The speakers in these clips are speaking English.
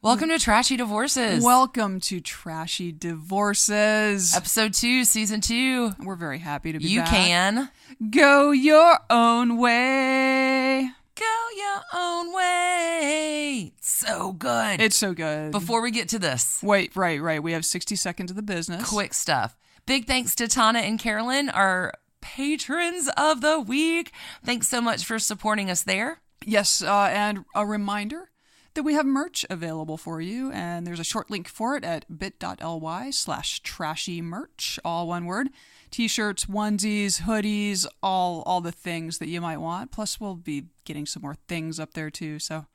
Welcome to Trashy Divorces. Welcome to Trashy Divorces. Episode 2, Season 2. We're very happy to be You back. can. Go your own way. Go your own way. So good. It's so good. Before we get to this. Wait, right. We have 60 seconds of the business. Quick stuff. Big thanks to Tana and Carolyn, our patrons of the week. Thanks so much for supporting us there. Yes, and a reminder that we have merch available for you, and there's a short link for it at bit.ly/trashymerch, all one word. T-shirts, onesies, hoodies, all the things that you might want. Plus, we'll be getting some more things up there too, so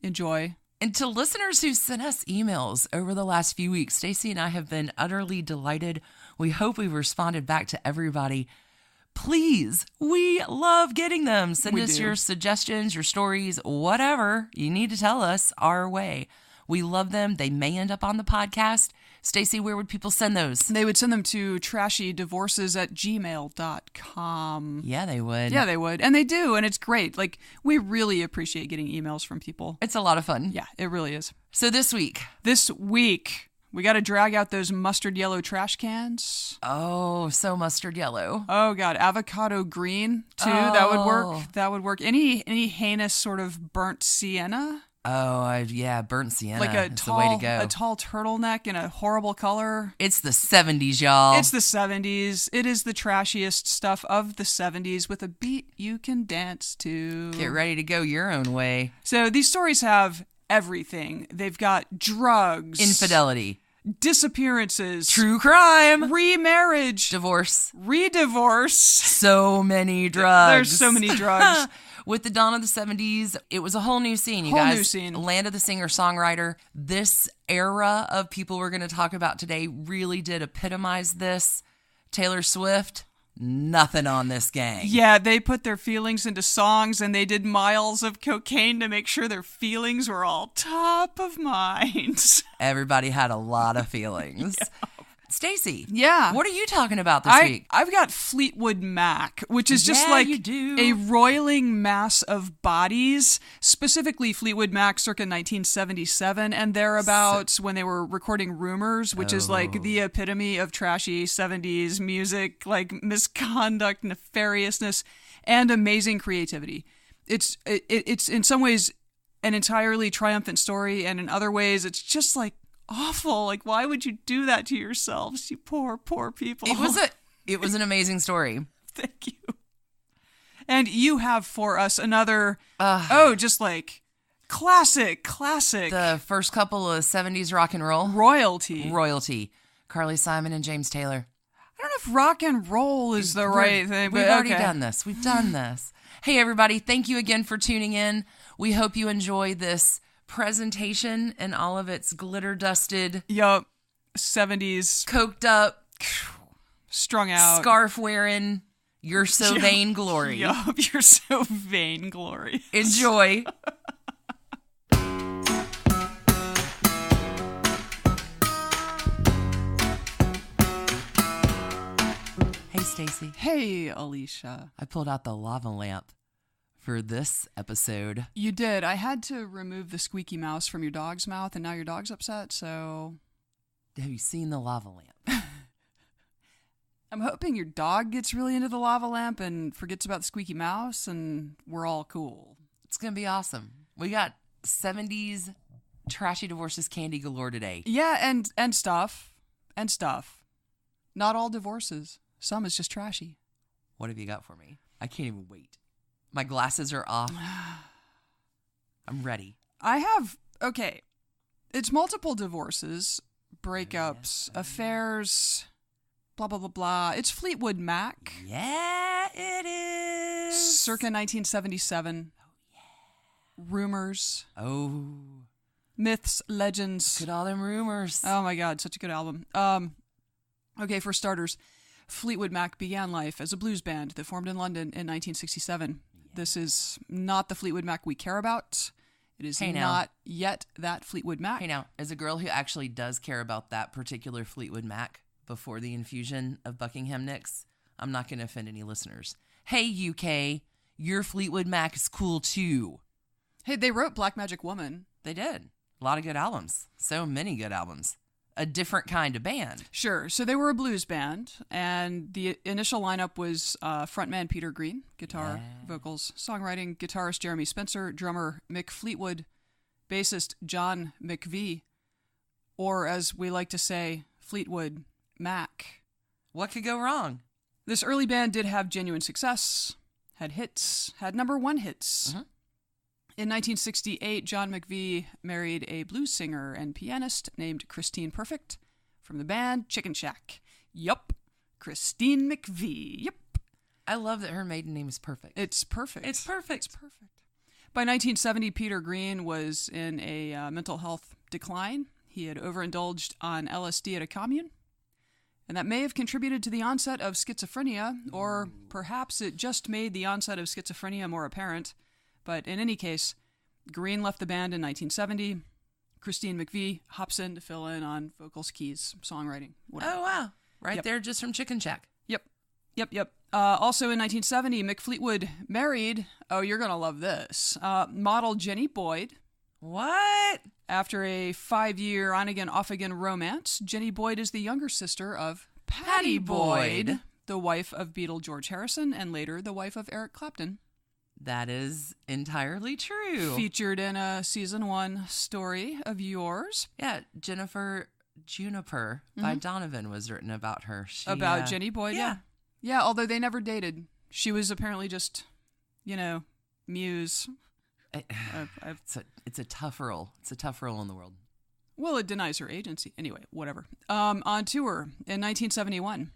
enjoy. And to listeners who sent us emails over the last few weeks, Stacie and I have been utterly delighted. We hope we've responded back to everybody. Please, we love getting them. Send us your suggestions, your stories, whatever you need to tell us our way. We love them. They may end up on the podcast. Stacie, where would people send those? They would send them to trashydivorces@gmail.com. Yeah, they would. Yeah, they would. And they do, and it's great. Like, we really appreciate getting emails from people. It's a lot of fun. Yeah, it really is. So this week, we got to drag out those mustard yellow trash cans. Oh, so mustard yellow. Oh, God. Avocado green, too. Oh. That would work. Any heinous sort of burnt sienna? Oh, yeah, burnt sienna. Like It's the way to go. a tall turtleneck in a horrible color. It's the 70s, y'all. It's the 70s. It is the trashiest stuff of the 70s with a beat you can dance to. Get ready to go your own way. So these stories have everything. They've got drugs, Infidelity, disappearances, true crime, remarriage, divorce, redivorce. so many drugs. There's so many drugs. With the dawn of the 70s, it was a whole new scene, you guys. New scene. Land of the singer-songwriter. This era of people we're going to talk about today really did epitomize this. Taylor Swift, nothing on this gang. Yeah, they put their feelings into songs, and they did miles of cocaine to make sure their feelings were all top of mind. Everybody had a lot of feelings. Yeah. Stacie, yeah, what are you talking about this week? I've got Fleetwood Mac, which is just like a roiling mass of bodies, specifically Fleetwood Mac circa 1977 and thereabouts, when they were recording Rumors, which is like the epitome of trashy 70s music, like misconduct, nefariousness, and amazing creativity. It's in some ways an entirely triumphant story, and in other ways it's just like awful. Like, why would you do that to yourselves, you poor people? It was an amazing story. Thank you. And you have for us another just like classic the first couple of 70s rock and roll royalty. Carly Simon and James Taylor. I don't know if rock and roll is the right thing, but we've already done this. We've done this. Hey everybody, thank you again for tuning in. We hope you enjoy this presentation and all of its glitter dusted, 70s, coked up, strung out, scarf wearing, you're so vainglory. You're so vainglory. Enjoy. Hey Stacie. Hey Alicia. I pulled out the lava lamp for this episode. You did. I had to remove the squeaky mouse from your dog's mouth, and now your dog's upset, so... Have you seen the lava lamp? I'm hoping your dog gets really into the lava lamp and forgets about the squeaky mouse, and we're all cool. It's going to be awesome. We got 70s trashy divorces candy galore today. Yeah, and stuff. And stuff. Not all divorces. Some is just trashy. What have you got for me? I can't even wait. My glasses are off. I'm ready. Okay. It's multiple divorces, breakups, affairs, blah, blah, blah, blah. It's Fleetwood Mac. Yeah, it is. Circa 1977. Oh, yeah. Rumors. Oh. Myths, legends. Look at all them rumors. Oh, my God. Such a good album. Okay, for starters, Fleetwood Mac began life as a blues band that formed in London in 1967. This is not the Fleetwood Mac we care about. It is not yet that Fleetwood Mac. Hey now, as a girl who actually does care about that particular Fleetwood Mac before the infusion of Buckingham Nicks, I'm not going to offend any listeners. Hey UK, your Fleetwood Mac is cool too. Hey, they wrote Black Magic Woman. They did. A lot of good albums. So many good albums. A different kind of band. Sure. So they were a blues band, and the initial lineup was frontman Peter Green, guitar, vocals, songwriting, guitarist Jeremy Spencer, drummer Mick Fleetwood, bassist John Mcvie, or as we like to say, Fleetwood Mac. What could go wrong? This early band did have genuine success, had hits, had number one hits. Mm-hmm. In 1968, John Mcvie married a blues singer and pianist named Christine Perfect from the band Chicken Shack. Yup. Christine Mcvie. Yup. I love that her maiden name is Perfect. It's perfect. It's perfect. It's perfect. By 1970, Peter Green was in a mental health decline. He had overindulged on LSD at a commune, and that may have contributed to the onset of schizophrenia, or perhaps it just made the onset of schizophrenia more apparent. But in any case, Green left the band in 1970. Christine Mcvie hops in to fill in on vocals, keys, songwriting, whatever. Oh, wow. Right there, just from Chicken Shack. Yep. Also in 1970, Mick Fleetwood married, oh, you're going to love this, model Jenny Boyd. What? After a 5-year on-again, off-again romance, Jenny Boyd is the younger sister of Pattie Boyd, the wife of Beatle George Harrison, and later the wife of Eric Clapton. That is entirely true. Featured in a season 1 story of yours. Yeah, Juniper by Donovan was written about her. About Jenny Boyd, yeah. Yeah, although they never dated. She was apparently just, muse. It's a tough role. It's a tough role in the world. Well, it denies her agency. Anyway, whatever. On tour in 1971,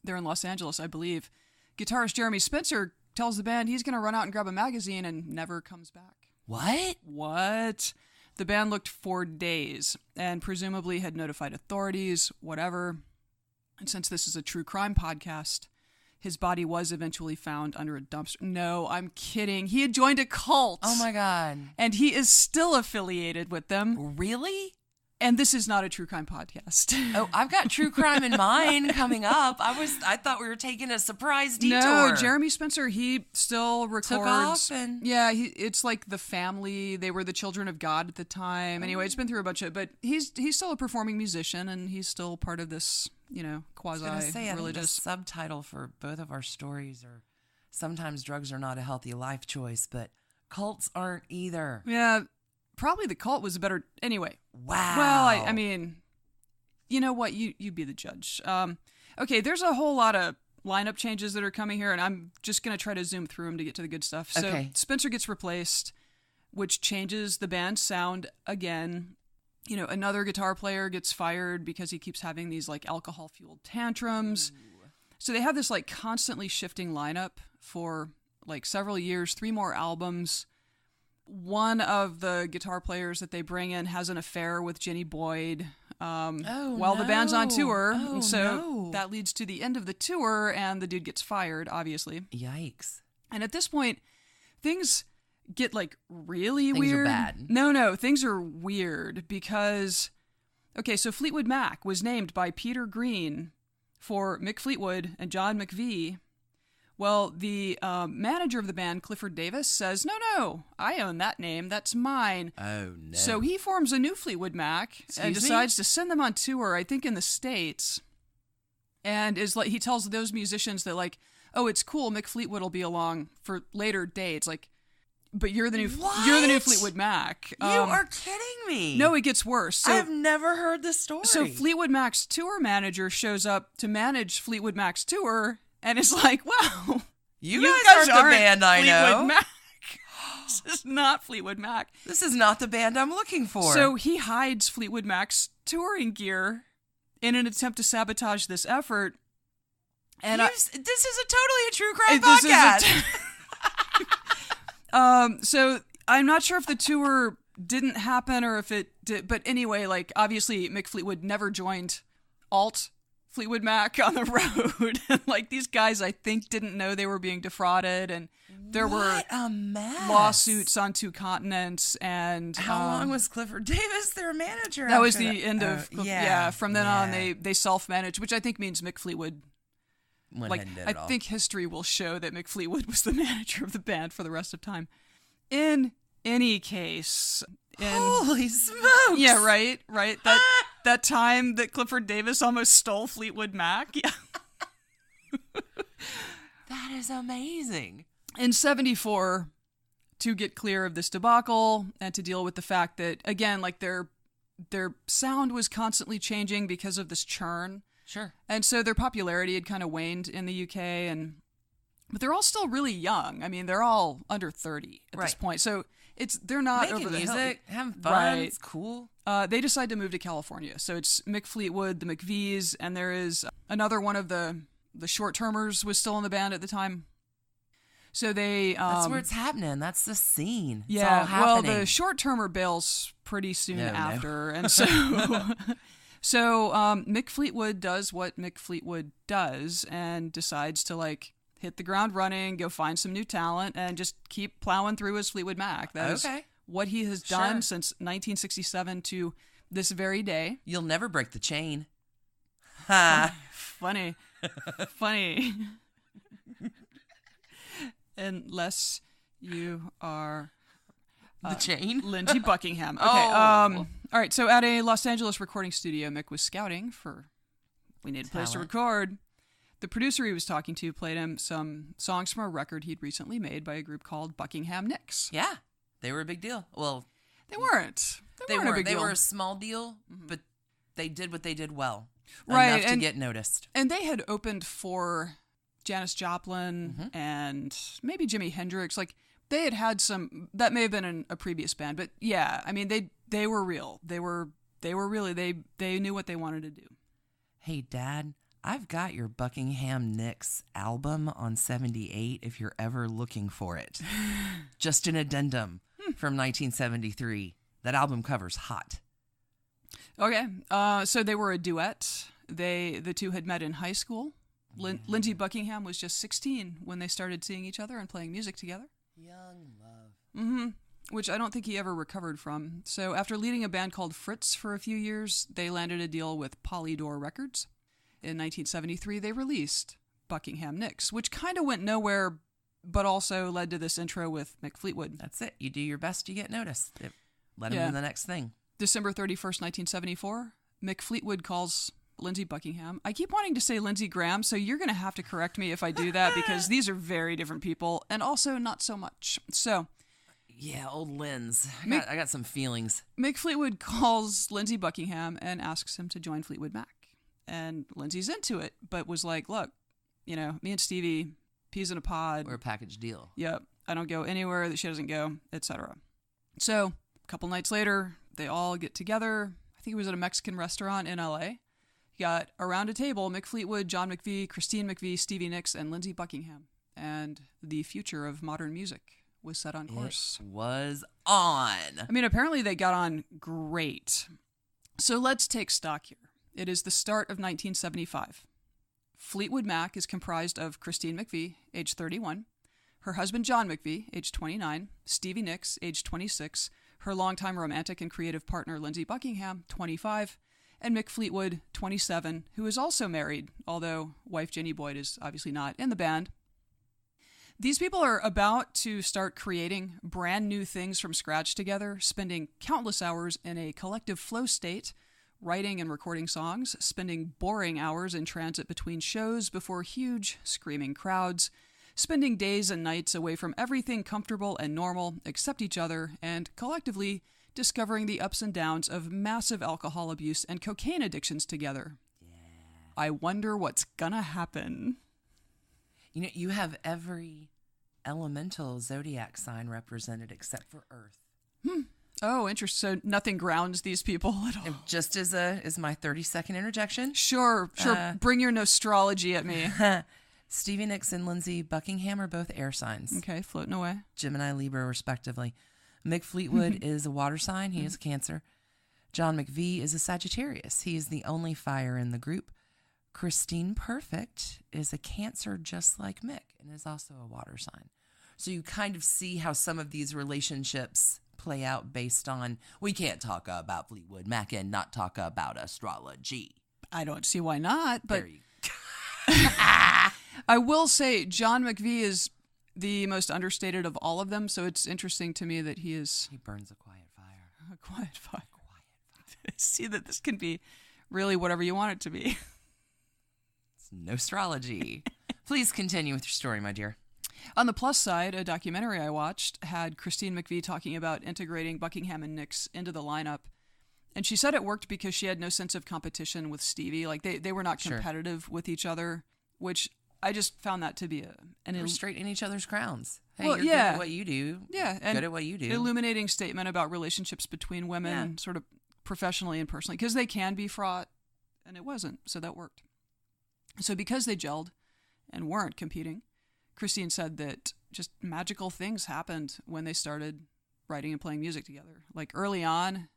they're in Los Angeles, I believe. Guitarist Jeremy Spencer tells the band he's going to run out and grab a magazine and never comes back. What? The band looked for days and presumably had notified authorities, whatever. And since this is a true crime podcast, his body was eventually found under a dumpster. No, I'm kidding. He had joined a cult. Oh my God. And he is still affiliated with them. Really? And this is not a true crime podcast. Oh, I've got true crime in mind coming up. I thought we were taking a surprise detour. No, Jeremy Spencer, he still records. Took off and... Yeah, it's like The Family. They were the children of God at the time. Anyway, it's been through a bunch of... But he's still a performing musician, and he's still part of this, quasi-religious... I think the subtitle for both of our stories are sometimes drugs are not a healthy life choice, but cults aren't either. Yeah, probably the cult was a better... Anyway. Wow. Well, I mean, you know what? You be the judge. Okay, there's a whole lot of lineup changes that are coming here, and I'm just going to try to zoom through them to get to the good stuff. So okay. Spencer gets replaced, which changes the band's sound again. Another guitar player gets fired because he keeps having these like alcohol-fueled tantrums. Ooh. So they have this like constantly shifting lineup for like several years, 3 more albums. One of the guitar players that they bring in has an affair with Jenny Boyd while the band's on tour. That leads to the end of the tour, and the dude gets fired, obviously. Yikes. And at this point, things get like really weird. Things are bad. No, things are weird because, okay, so Fleetwood Mac was named by Peter Green for Mick Fleetwood and John Mcvie. Well, the manager of the band, Clifford Davis, says, no, I own that name. That's mine. Oh, no. So he forms a new Fleetwood Mac and decides to send them on tour, I think in the States. And he tells those musicians that, like, oh, it's cool, Mick Fleetwood will be along for later dates. Like, but you're the new Fleetwood Mac. You are kidding me. No, it gets worse. So, I've never heard this story. So Fleetwood Mac's tour manager shows up to manage Fleetwood Mac's tour, and it's like, wow, you guys aren't the band I know. Fleetwood Mac. This is not Fleetwood Mac. This is not the band I'm looking for. So he hides Fleetwood Mac's touring gear in an attempt to sabotage this effort. And this is totally a true crime podcast. So I'm not sure if the tour didn't happen or if it did, but anyway, like obviously Mick Fleetwood never joined alt Fleetwood Mac on the road. And like these guys, I think, didn't know they were being defrauded, and there were lawsuits on 2 continents. And how long was Clifford Davis their manager? That was the end of From then on, they self-managed, which I think means Mick Fleetwood. I think history will show that Mick Fleetwood was the manager of the band for the rest of time. In any case... Holy smokes! Yeah, right. That time that Clifford Davis almost stole Fleetwood Mac. Yeah. That is amazing. In 74, to get clear of this debacle and to deal with the fact that, again, like their sound was constantly changing because of this churn. Sure. And so their popularity had kind of waned in the UK, but they're all still really young. I mean, they're all under 30 at this point. So they're not making over the music, having fun. Right. It's cool. They decide to move to California. So it's Mick Fleetwood, the Mcvies, and there is another one of the short-termers was still in the band at the time. So they... that's where it's happening. That's the scene. It's yeah, all happening. well, the short-termer bails pretty soon after. And so... So Mick Fleetwood does what Mick Fleetwood does and decides to, like, hit the ground running, go find some new talent, and just keep plowing through his Fleetwood Mac. That is what he has done since 1967 to this very day. You'll never break the chain. Ha! Funny. Unless you are... the chain? Lindsey Buckingham. Okay. All right. So at a Los Angeles recording studio, Mick was scouting for... We need a place to record. The producer he was talking to played him some songs from a record he'd recently made by a group called Buckingham Nicks. Yeah. They were a big deal. Well... They weren't. They weren't a big deal. They were a small deal, but they did what they did well. Right. Enough to get noticed. And they had opened for Janis Joplin and maybe Jimi Hendrix. Like... They had some, that may have been in a previous band, but yeah, I mean, they were real. They were really, they knew what they wanted to do. Hey, Dad, I've got your Buckingham Nicks album on 78 if you're ever looking for it. Just an addendum from 1973. That album cover's hot. Okay, so they were a duet. The two had met in high school. Lindsey Buckingham was just 16 when they started seeing each other and playing music together. Young love. Which I don't think he ever recovered from. So after leading a band called Fritz for a few years, they landed a deal with Polydor Records. In 1973, they released Buckingham Nicks, which kind of went nowhere, but also led to this intro with Mick Fleetwood. That's it. You do your best, you get noticed. It led him to the next thing. December 31st, 1974, Mick Fleetwood calls Lindsey Buckingham. I keep wanting to say Lindsey Graham, so you're going to have to correct me if I do that because these are very different people and also not so much. So, yeah, old Linz. I got some feelings. Mick Fleetwood calls Lindsey Buckingham and asks him to join Fleetwood Mac. And Lindsey's into it, but was like, look, me and Stevie, peas in a pod. We're a package deal. Yep. I don't go anywhere that she doesn't go, etc. So, a couple nights later, they all get together. I think it was at a Mexican restaurant in L.A., got around a table, Mick Fleetwood, John Mcvie, Christine McVie, Stevie Nicks, and Lindsey Buckingham. And the future of modern music was set on course. It was on. I mean, apparently they got on great. So let's take stock here. It is the start of 1975. Fleetwood Mac is comprised of Christine McVie, age 31, her husband John Mcvie, age 29, Stevie Nicks, age 26, her longtime romantic and creative partner Lindsey Buckingham, 25, and Mick Fleetwood, 27, who is also married, although wife Jenny Boyd is obviously not in the band. These people are about to start creating brand new things from scratch together, spending countless hours in a collective flow state, writing and recording songs, spending boring hours in transit between shows before huge, screaming crowds, spending days and nights away from everything comfortable and normal except each other, and collectively discovering the ups and downs of massive alcohol abuse and cocaine addictions together. Yeah. I wonder what's gonna happen. You have every elemental zodiac sign represented except for Earth. Oh, interesting. So nothing grounds these people at all. Just as my 30-second interjection. Sure. Bring your nostrology at me. Stevie Nicks and Lindsey Buckingham are both air signs. Okay, floating away. Gemini, Libra, respectively. Mick Fleetwood is a water sign. He is Cancer. John Mcvie is a Sagittarius. He is the only fire in the group. Christine Perfect is a Cancer just like Mick and is also a water sign. So you kind of see how some of these relationships play out based on, we can't talk about Fleetwood Mac and not talk about astrology. I don't see why not, but there you I will say John Mcvie is the most understated of all of them. So it's interesting to me that he burns a quiet fire. A quiet fire. I see that this can be really whatever you want it to be. It's no astrology. Please continue with your story, my dear. On the plus side, a documentary I watched had Christine Mcvie talking about integrating Buckingham and Nicks into the lineup. And she said it worked because she had no sense of competition with Stevie. Like, they were not competitive with each other, which I just found that to be You're straight in each other's crowns. Hey, well, you're good at what you do. Yeah. And good at what you do. Illuminating statement about relationships between women, sort of professionally and personally, because they can be fraught, and it wasn't. So that worked. So because they gelled and weren't competing, Christine said that just magical things happened when they started writing and playing music together. Like, early on,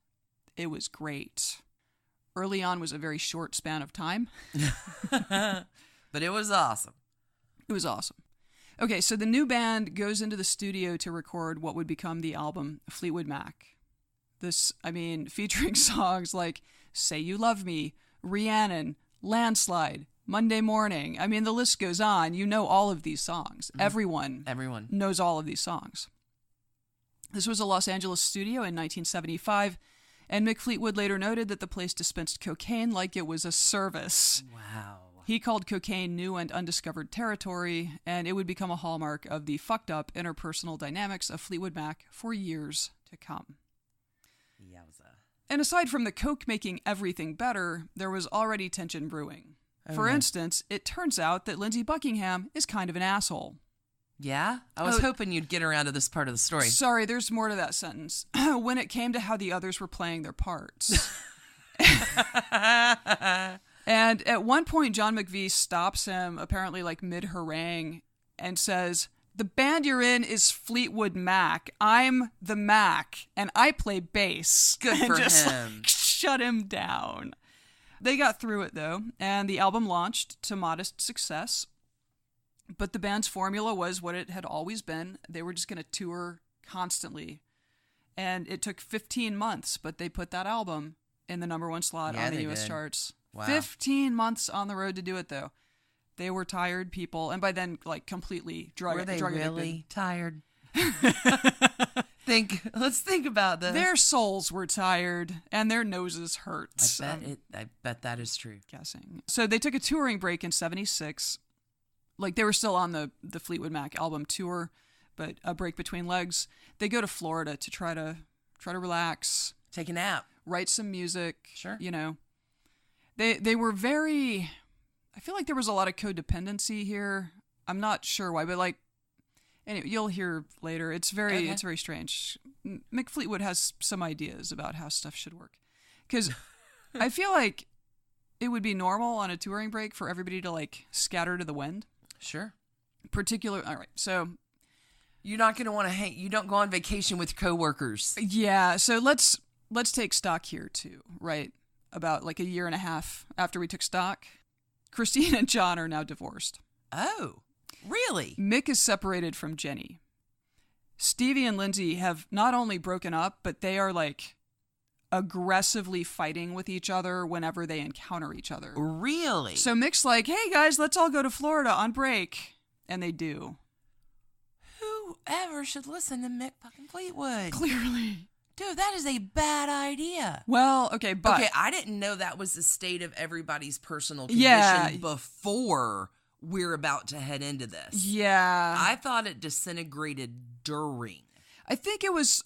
it was great. Early on was a very short span of time. But it was awesome. It was awesome. Okay, so the new band goes into the studio to record what would become the album Fleetwood Mac. This, featuring songs like Say You Love Me, Rhiannon, Landslide, Monday Morning. The list goes on. You know all of these songs. Mm-hmm. Everyone knows all of these songs. This was a Los Angeles studio in 1975, and Mick Fleetwood later noted that the place dispensed cocaine like it was a service. Wow. He called cocaine new and undiscovered territory, and it would become a hallmark of the fucked up interpersonal dynamics of Fleetwood Mac for years to come. Yowza. And aside from the coke making everything better, there was already tension brewing. For instance, it turns out that Lindsey Buckingham is kind of an asshole. Yeah? I was hoping you'd get around to this part of the story. Sorry, there's more to that sentence. When it came to how the others were playing their parts. And at one point, John Mcvie stops him, apparently like mid-harangue, and says, "The band you're in is Fleetwood Mac. I'm the Mac, and I play bass." Good for him. Shut him down. They got through it, though, and the album launched to modest success. But the band's formula was what it had always been. They were just going to tour constantly. And it took 15 months, but they put that album in the number one slot on the U.S. charts. Wow. 15 months on the road to do it, though. They were tired people, and by then, like, completely drug addicted. Were they really tired? Let's think about this. Their souls were tired, and their noses hurt. I bet that is true. Guessing. So they took a touring break in 76. Like, they were still on the Fleetwood Mac album tour, but a break between legs. They go to Florida to try to relax. Take a nap. Write some music. Sure. You know. They were very... I feel like there was a lot of codependency here. I'm not sure why, but like... Anyway, you'll hear later. It's very strange. Mick Fleetwood has some ideas about how stuff should work. Because I feel like it would be normal on a touring break for everybody to like scatter to the wind. Sure. All right, so... You're not going to want to hang... You don't go on vacation with coworkers. Yeah, so let's take stock here too, right? About like a year and a half after we took stock, Christine and John are now divorced. Oh, really? Mick is separated from Jenny. Stevie and Lindsey have not only broken up, but they are like aggressively fighting with each other whenever they encounter each other. Really? So Mick's like, "Hey guys, let's all go to Florida on break." And they do. Whoever should listen to Mick fucking Fleetwood? Clearly. Dude, that is a bad idea. Well, okay, but... Okay, I didn't know that was the state of everybody's personal condition before we're about to head into this. Yeah. I thought it disintegrated during. I think it was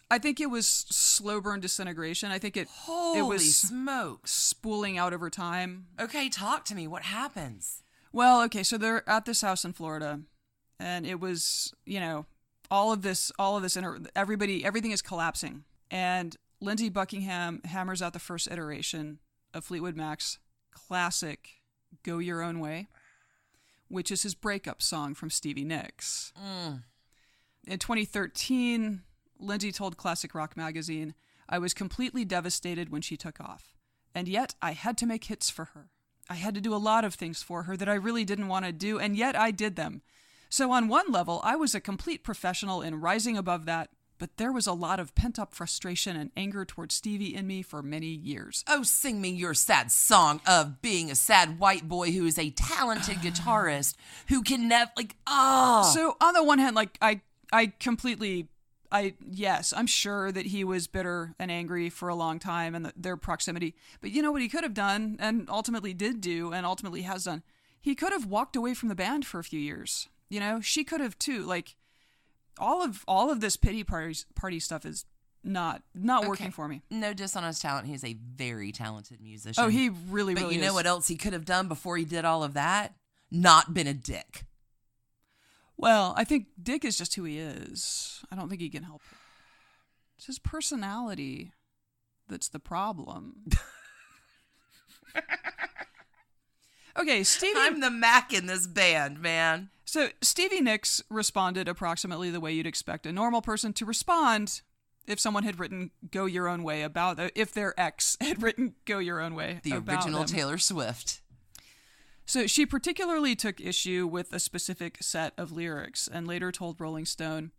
slow burn disintegration. I think it was smokes, spooling out over time. Okay, talk to me. What happens? Well, okay, so they're at this house in Florida, and it was, you know, everything is collapsing. And Lindsey Buckingham hammers out the first iteration of Fleetwood Mac's classic Go Your Own Way, which is his breakup song from Stevie Nicks. In 2013, Lindsey told Classic Rock magazine, "I was completely devastated when she took off. And yet I had to make hits for her. I had to do a lot of things for her that I really didn't want to do, and yet I did them. So on one level, I was a complete professional in rising above that but there was a lot of pent-up frustration and anger towards Stevie in me for many years. Oh, sing me your sad song of being a sad white boy who is a talented guitarist who can never, So on the one hand, yes, I'm sure that he was bitter and angry for a long time and their proximity. But you know what he could have done and ultimately did do and ultimately has done? He could have walked away from the band for a few years. You know, she could have too. Like, all of this pity party stuff is not working for me. No diss on his talent. He's a very talented musician. Oh, he really is. But you know what else he could have done before he did all of that? Not been a dick. Well, I think Dick is just who he is. I don't think he can help it. It's his personality that's the problem. Okay, Stevie... I'm the Mac in this band, man. So Stevie Nicks responded approximately the way you'd expect a normal person to respond if someone had written Go Your Own Way if their ex had written Go Your Own Way the about original them. Taylor Swift. So she particularly took issue with a specific set of lyrics and later told Rolling Stone,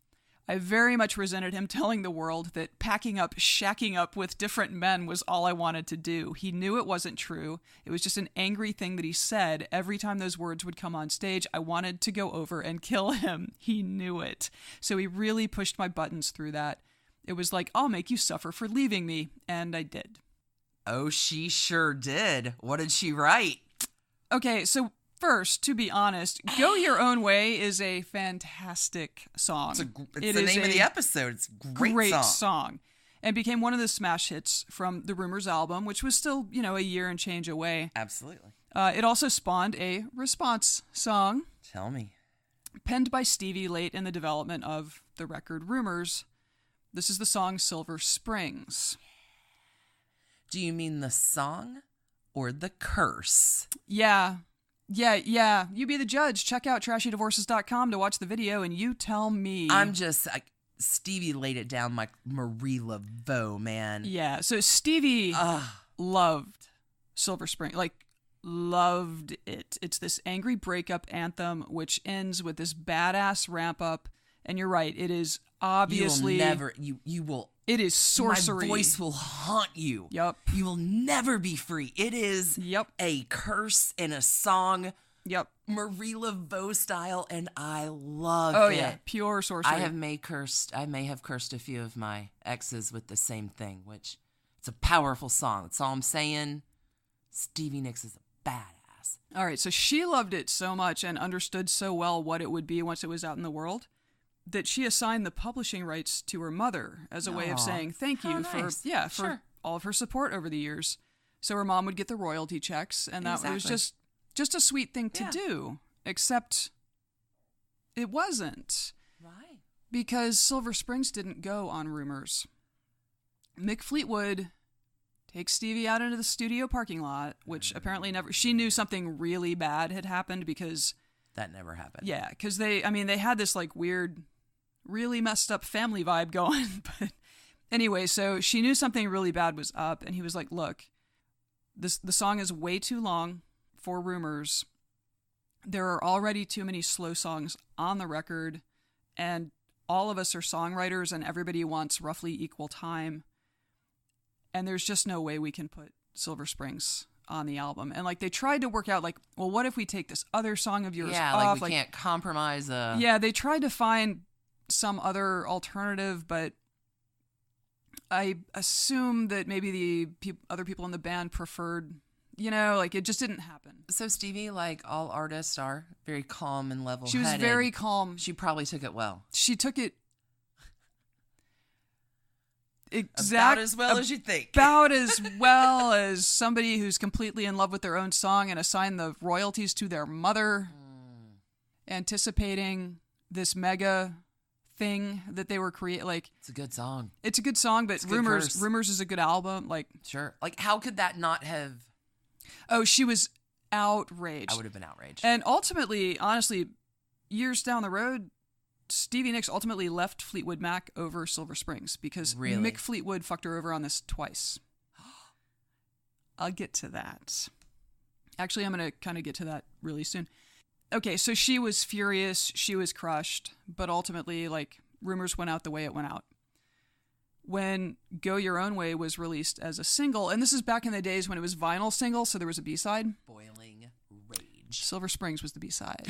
I very much resented him telling the world that packing up, shacking up with different men was all I wanted to do. He knew it wasn't true. It was just an angry thing that he said. Every time those words would come on stage, I wanted to go over and kill him. He knew it. So he really pushed my buttons through that. It was like, I'll make you suffer for leaving me. And I did. Oh, she sure did. What did she write? Okay, so first, to be honest, Go Your Own Way is a fantastic song. It's the name of the episode. It's a great song. And became one of the smash hits from the Rumors album, which was still, a year and change away. Absolutely. It also spawned a response song. Tell me. Penned by Stevie late in the development of the record Rumors. This is the song Silver Springs. Do you mean the song or the curse? Yeah. You be the judge. Check out trashydivorces.com to watch the video and you tell me. Stevie laid it down like Marie Laveau, man. Yeah, so Stevie loved Silver Spring. Loved it. It's this angry breakup anthem which ends with this badass ramp up. And you're right, it is obviously... You will... It is sorcery. My voice will haunt you. Yep. You will never be free. It is a curse in a song. Yep. Marie Laveau style, and I love it. Oh, yeah. Pure sorcery. I may have cursed a few of my exes with the same thing, which it's a powerful song. That's all I'm saying. Stevie Nicks is a badass. All right, so she loved it so much and understood so well what it would be once it was out in the world that she assigned the publishing rights to her mother as a way of saying thank you for all of her support over the years. So her mom would get the royalty checks, and that was just a sweet thing to do. Except it wasn't. Right. Because Silver Springs didn't go on Rumors. Mick Fleetwood takes Stevie out into the studio parking lot, which apparently she knew something really bad had happened because... That never happened. Yeah, because they had this weird, really messed up family vibe going. But anyway, so she knew something really bad was up, and he was like, look, the song is way too long for Rumors. There are already too many slow songs on the record, and all of us are songwriters, and everybody wants roughly equal time. And there's just no way we can put Silver Springs on the album. And they tried to work out well, what if we take this other song of yours off? We can't compromise. Yeah, they tried to find some other alternative, but I assume that maybe the other people in the band preferred, it just didn't happen. So Stevie, like all artists, are very calm and level-headed. She was very calm. She probably took it well. She took it about as well as you think. About as well as somebody who's completely in love with their own song and assigned the royalties to their mother, anticipating this mega thing that they were creating. It's a good song. It's a good song, but Rumors is a good album. Sure. How could that not have... Oh, she was outraged. I would have been outraged. And ultimately, honestly, years down the road, Stevie Nicks ultimately left Fleetwood Mac over Silver Springs because Mick Fleetwood fucked her over on this twice. I'll get to that. Actually, I'm going to kind of get to that really soon. Okay, so she was furious. She was crushed. But ultimately, Rumors went out the way it went out. when Go Your Own Way was released as a single. And this is back in the days when it was vinyl single, so there was a B-side. Boiling rage. Silver Springs was the B-side.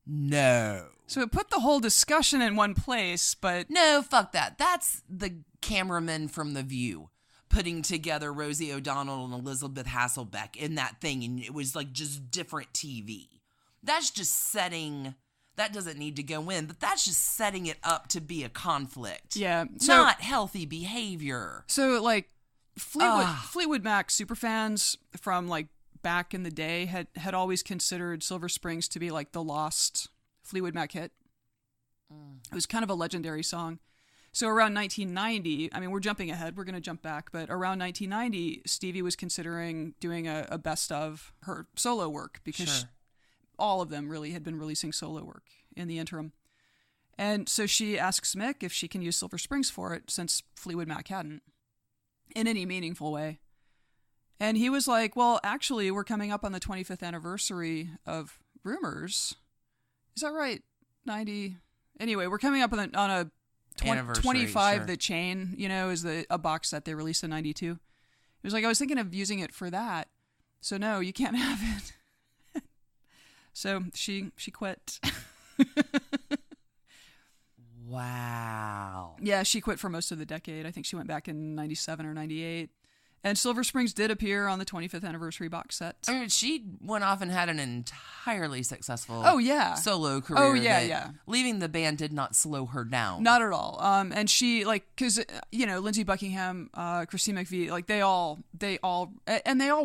No. So it put the whole discussion in one place, but... No, fuck that. That's the cameraman from The View putting together Rosie O'Donnell and Elizabeth Hasselbeck in that thing, and it was like just different TV. That's just setting... That doesn't need to go in, but that's just setting it up to be a conflict. Yeah. So, not healthy behavior. So, like, Fleetwood Mac superfans from, like, back in the day had always considered Silver Springs to be, like, the lost Fleetwood Mac hit. It was kind of a legendary song. So around 1990, I mean, we're jumping ahead. We're going to jump back. But around 1990, Stevie was considering doing a best of her solo work because all of them really had been releasing solo work in the interim. And so she asks Mick if she can use Silver Springs for it, since Fleetwood Mac hadn't, in any meaningful way. And he was like, well, actually, we're coming up on the 25th anniversary of Rumors. Is that right? 90. Anyway, we're coming up on a 25, The Chain, is a box set they released in 92. It was like, I was thinking of using it for that. So no, you can't have it. So she quit. Wow. Yeah, she quit for most of the decade. I think she went back in 97 or 98. And Silver Springs did appear on the 25th anniversary box set. I mean, she went off and had an entirely successful solo career. Oh, yeah. Leaving the band did not slow her down. Not at all. And she, like, because, Lindsey Buckingham, Christine McVie, like, they all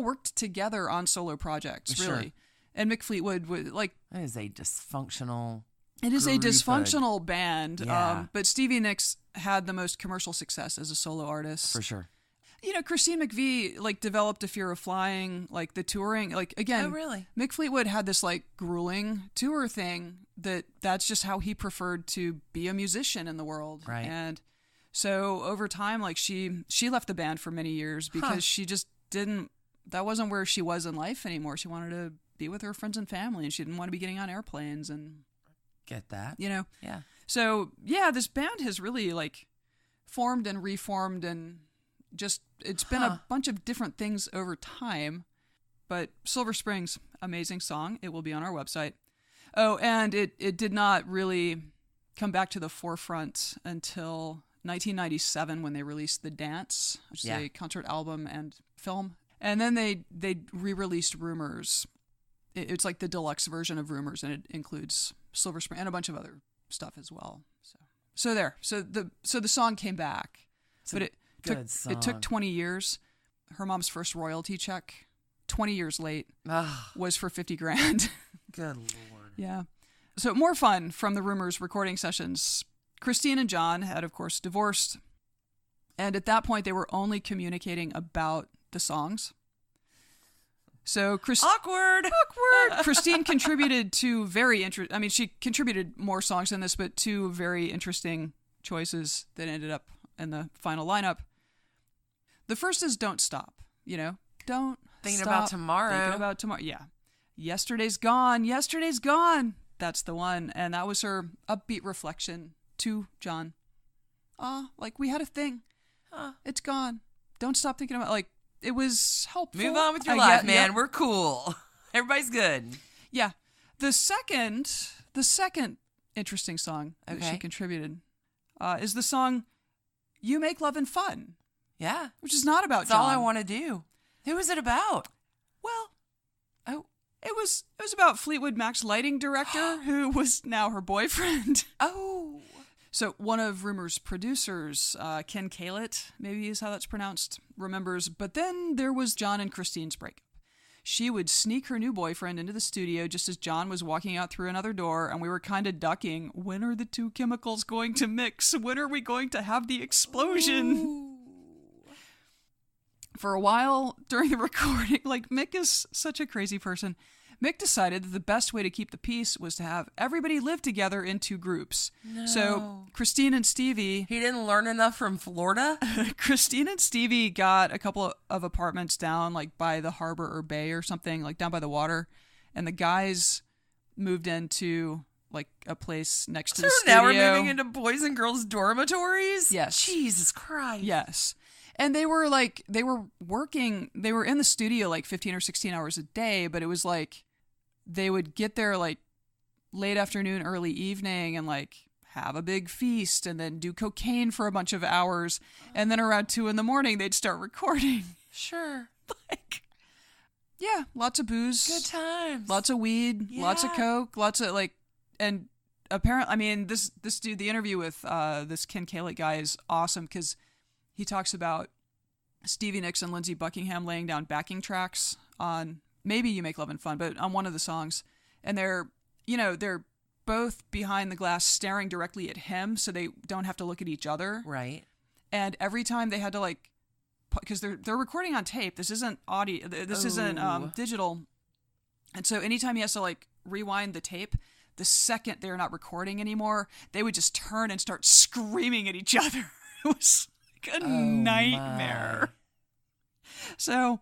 worked together on solo projects, really. Sure. And Mick Fleetwood was, like... It is a dysfunctional... It is a dysfunctional band. Yeah. But Stevie Nicks had the most commercial success as a solo artist. For sure. Christine McVie, like, developed a fear of flying, like, the touring, like, again, oh, really? Mick Fleetwood had this, like, grueling tour thing that's just how he preferred to be a musician in the world. Right. And so over time, like, she left the band for many years because she just that wasn't where she was in life anymore. She wanted to be with her friends and family, and she didn't want to be getting on airplanes and... Get that. Yeah. So, yeah, this band has really, like, formed and reformed and... Just, it's been a bunch of different things over time, but Silver Springs, amazing song. It will be on our website. Oh, and it did not really come back to the forefront until 1997 when they released The Dance, which is a concert album and film. And then they re-released Rumors. It's like the deluxe version of Rumors, and it includes Silver Springs and a bunch of other stuff as well. So there. So the song came back, but it took 20 years. Her mom's first royalty check, 20 years late, was for $50,000. Good Lord. Yeah. So more fun from the Rumors recording sessions. Christine and John had, of course, divorced. And at that point, they were only communicating about the songs. So Awkward. Christine contributed to she contributed more songs than this, but two very interesting choices that ended up in the final lineup. The first is Don't Stop, Don't Thinking stop about tomorrow. Thinking about tomorrow, yeah. Yesterday's gone. That's the one. And that was her upbeat reflection to John. Like, we had a thing. It's gone. Don't stop thinking about, like, it was helpful. Move on with your life, man. We're cool. Everybody's good. Yeah. The second interesting song that she contributed is the song You Make Lovin' Fun. Yeah. Which is not about That's John. all I want to do. Who was it about? Well, it was about Fleetwood Mac's lighting director, who was now her boyfriend. Oh. So one of Rumors' producers, Ken Kalett, maybe is how that's pronounced, remembers. But then there was John and Christine's breakup. She would sneak her new boyfriend into the studio just as John was walking out through another door, and we were kind of ducking. When are the two chemicals going to mix? When are we going to have the explosion? Ooh. For a while during the recording, like, Mick is such a crazy person. Mick decided that the best way to keep the peace was to have everybody live together in two groups. No. So Christine and Stevie... He didn't learn enough from Florida? Christine and Stevie got a couple of apartments down, like, by the harbor or bay or something, like, down by the water. And the guys moved into like a place next to the So studio. now we're moving into boys and girls dormitories? Yes. Jesus Christ. Yes. And they were working, they were in the studio like 15 or 16 hours a day, but it was like they would get there like late afternoon, early evening and like have a big feast and then do cocaine for a bunch of hours. And then around 2 a.m, they'd start recording. Sure. Like, yeah, lots of booze. Good times. Lots of weed, Yeah. lots of coke, lots of like, and apparently, I mean, this dude, the interview with this Ken Kalick guy is awesome because he talks about Stevie Nicks and Lindsey Buckingham laying down backing tracks on maybe You Make Love and Fun, but on one of the songs. And they're both behind the glass staring directly at him so they don't have to look at each other. Right. And every time they had to like, because they're recording on tape. This isn't audio. This isn't digital. And so anytime he has to like rewind the tape, the second they're not recording anymore, they would just turn and start screaming at each other. It was like a nightmare. My. So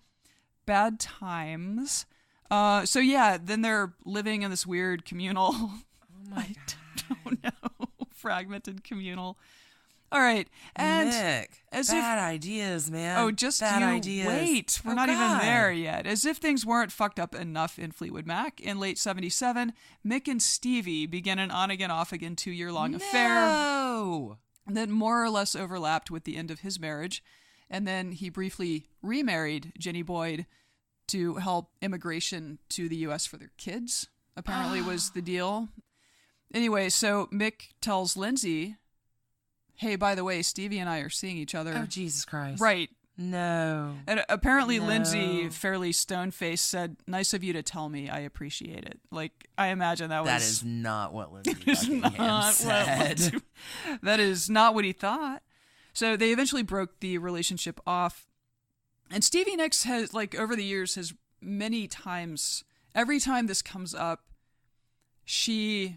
bad times. So yeah, then they're living in this weird communal. Oh my God. I don't know. Fragmented communal. All right. And Nick, bad ideas, man. Oh, just bad you ideas. wait. We're not God. even there yet. As if things weren't fucked up enough in Fleetwood Mac, in late 77, Mick and Stevie began an on-again, off-again 2-year-long affair that more or less overlapped with the end of his marriage. And then he briefly remarried Jenny Boyd to help immigration to the U.S. for their kids, apparently was the deal. Anyway, so Mick tells Lindsey, hey, by the way, Stevie and I are seeing each other. Oh, Jesus Christ. Right. No. And apparently Lindsey, fairly stone-faced, said, nice of you to tell me. I appreciate it. Like, I imagine that was... That is not what Lindsey Buckingham said. That is not what he thought. So they eventually broke the relationship off. And Stevie Nicks has, like, over the years, has many times, every time this comes up, she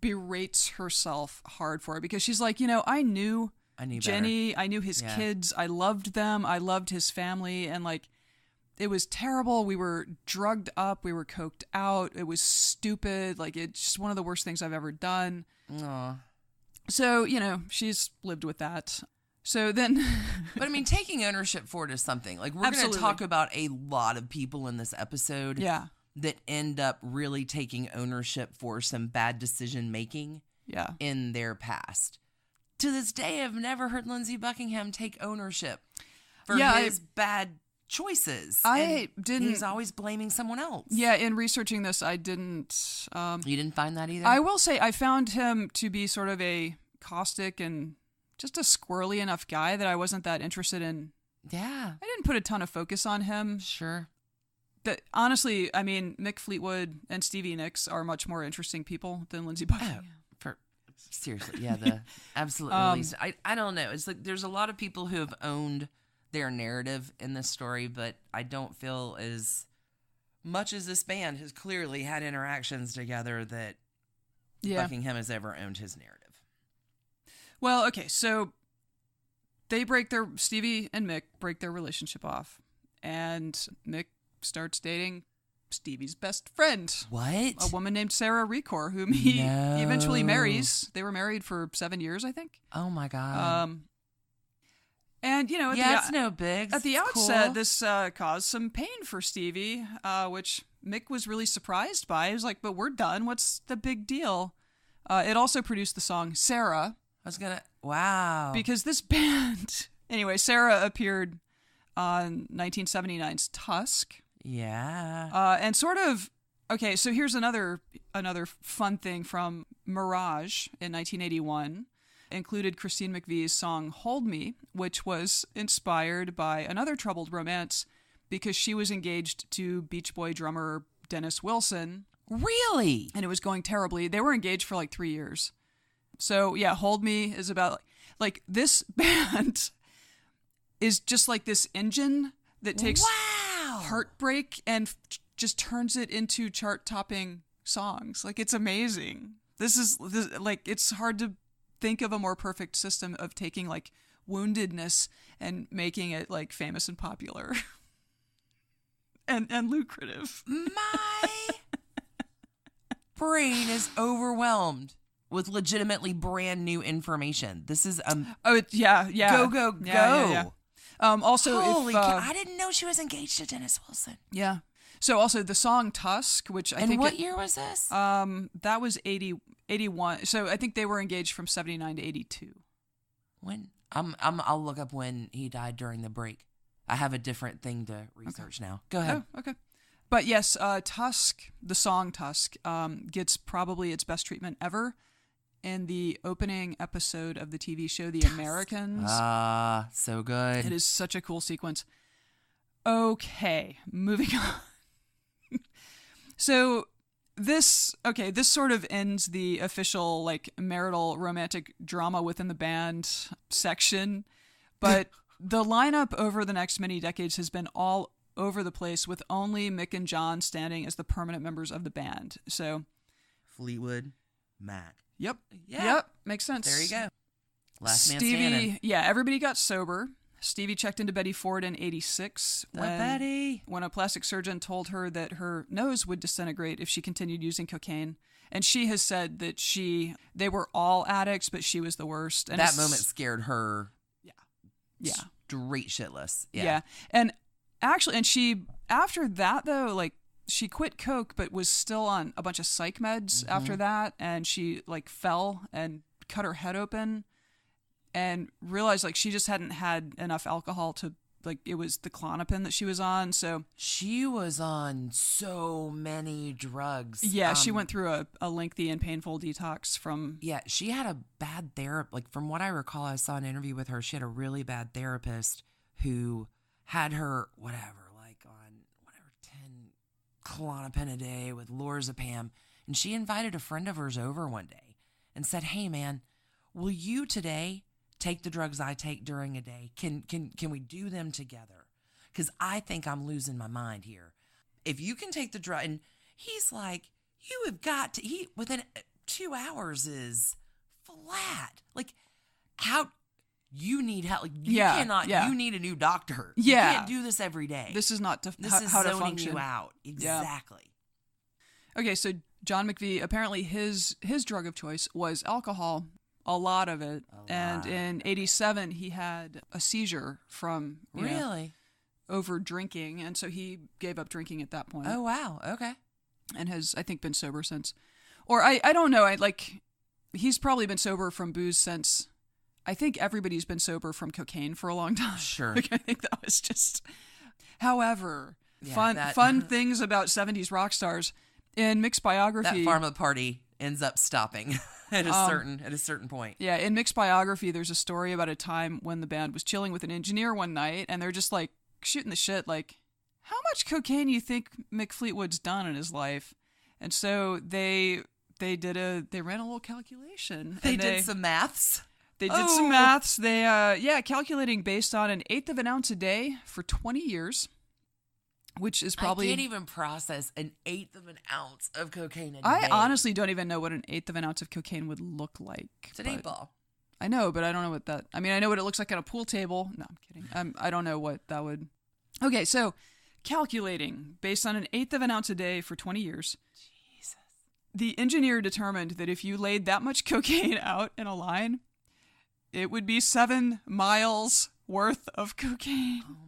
berates herself hard for it because she's like, I knew Jenny, better. I knew his kids, I loved them, I loved his family, and like it was terrible. We were drugged up, we were coked out, it was stupid, like it's just one of the worst things I've ever done. Aww. So, she's lived with that. So then but I mean, taking ownership for it is something. Like we're going to talk about a lot of people in this episode. Yeah. That end up really taking ownership for some bad decision making in their past. To this day, I've never heard Lindsey Buckingham take ownership for his bad choices. He's always blaming someone else. Yeah, in researching this, I didn't... you didn't find that either? I will say I found him to be sort of a caustic and just a squirrely enough guy that I wasn't that interested in. Yeah. I didn't put a ton of focus on him. Sure. That honestly, I mean, Mick Fleetwood and Stevie Nicks are much more interesting people than Lindsey Buckingham. Seriously, yeah, the absolute least. I don't know. It's like there's a lot of people who have owned their narrative in this story, but I don't feel as much as this band has clearly had interactions together that Buckingham has ever owned his narrative. Well, okay, so Stevie and Mick break their relationship off, and Mick starts dating Stevie's best friend. What? A woman named Sarah Recor, whom he eventually marries. They were married for 7 years, I think. Oh my God. And, it's no big. At the outset, this caused some pain for Stevie, which Mick was really surprised by. He was like, but we're done. What's the big deal? It also produced the song Sarah. Wow. Because this band... Anyway, Sarah appeared on 1979's Tusk. Yeah. And sort of... Okay, so here's another fun thing from Mirage in 1981. Included Christine Mcvie's song Hold Me, which was inspired by another troubled romance because she was engaged to Beach Boy drummer Dennis Wilson. Really? And it was going terribly. They were engaged for like 3 years. So yeah, Hold Me is about like this band is just like this engine that takes heartbreak and just turns it into chart-topping songs. Like it's amazing. This is like it's hard to think of a more perfect system of taking like woundedness and making it like famous and popular and lucrative. My brain is overwhelmed with legitimately brand new information. This is Go. Yeah. Also, holy cow, I didn't know she was engaged to Dennis Wilson. Yeah. So also the song Tusk, which I think... And what year was this? That was 81. So I think they were engaged from 79 to 82. When? I'll look up when he died during the break. I have a different thing to research now. Go ahead. Oh, okay. But yes, Tusk, the song Tusk, gets probably its best treatment ever in the opening episode of the TV show The Americans. Ah, so good. It is such a cool sequence. Okay, moving on. So this sort of ends the official like marital romantic drama within the band section, but the lineup over the next many decades has been all over the place, with only Mick and John standing as the permanent members of the band. So Fleetwood Mac. Yep. Yeah. Yep. Makes sense. There you go. Last man Stevie, standing. yeah, everybody got sober. Stevie checked into Betty Ford in 86 when a plastic surgeon told her that her nose would disintegrate if she continued using cocaine. And she has said that they were all addicts, but she was the worst. And that moment scared her. Yeah. Straight shitless. Yeah. And actually, after that though, like she quit coke, but was still on a bunch of psych meds after that. And she like fell and cut her head open. And realized like she just hadn't had enough alcohol to, like, it was the Klonopin that she was on. So she was on so many drugs. Yeah, she went through a lengthy and painful detox from... Yeah, she had a bad therapist. Like, from what I recall, I saw an interview with her. She had a really bad therapist who had her, on 10 Klonopin a day with lorazepam. And she invited a friend of hers over one day and said, hey, man, will you today... take the drugs I take during a day. Can we do them together? Because I think I'm losing my mind here. If you can take the drug, and he's like, you have got to. He within 2 hours is flat. Like, how you need help? Like, you cannot. Yeah. You need a new doctor. Yeah, you can't do this every day. This is not this is how to zoning function. You out exactly. Yeah. Okay, so John Mcvie, apparently his drug of choice was alcohol. A lot of it. And in 87, he had a seizure from over drinking. And so he gave up drinking at that point. Oh, wow. Okay. And has, I think, been sober since. Or I don't know. He's probably been sober from booze since. I think everybody's been sober from cocaine for a long time. Sure. I think that was just. However, fun things about 70s rock stars. In Mick's biography. That pharma party ends up stopping at a certain point. Yeah, in Mick's biography, there's a story about a time when the band was chilling with an engineer one night, and they're just like shooting the shit, like, how much cocaine do you think Mick Fleetwood's done in his life? And so they ran a little calculation. They did some maths. They did some maths. They calculating based on 1/8 of an ounce a day for 20 years. Which is probably... I can't even process 1/8 of an ounce of cocaine a day. I honestly don't even know what 1/8 of an ounce of cocaine would look like. It's an 8-ball. I know, but I don't know what that... I mean, I know what it looks like on a pool table. No, I'm kidding. I don't know what that would... Okay, so calculating based on 1/8 of an ounce a day for 20 years. Jesus. The engineer determined that if you laid that much cocaine out in a line, it would be 7 miles worth of cocaine. Oh, my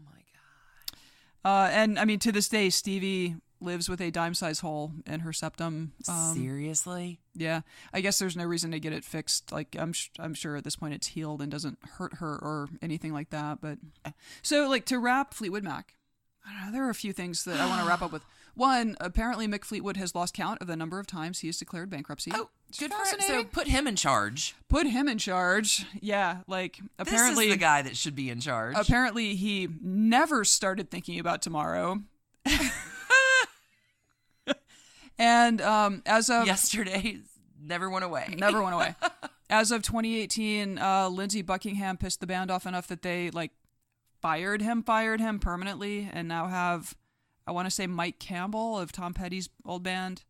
and I mean, to this day, Stevie lives with a dime-sized hole in her septum. Seriously? Yeah. I guess there's no reason to get it fixed. Like, I'm sure at this point it's healed and doesn't hurt her or anything like that. But so, like, to wrap Fleetwood Mac, I don't know, there are a few things that I want to wrap up with. One, apparently Mick Fleetwood has lost count of the number of times he has declared bankruptcy. Oh, good for him. So put him in charge. Put him in charge. Yeah, like, apparently... This is the guy that should be in charge. Apparently he never started thinking about tomorrow. And as of... Yesterday never went away. Never went away. As of 2018, Lindsey Buckingham pissed the band off enough that they, like, fired him permanently, and now have... I want to say Mike Campbell of Tom Petty's old band,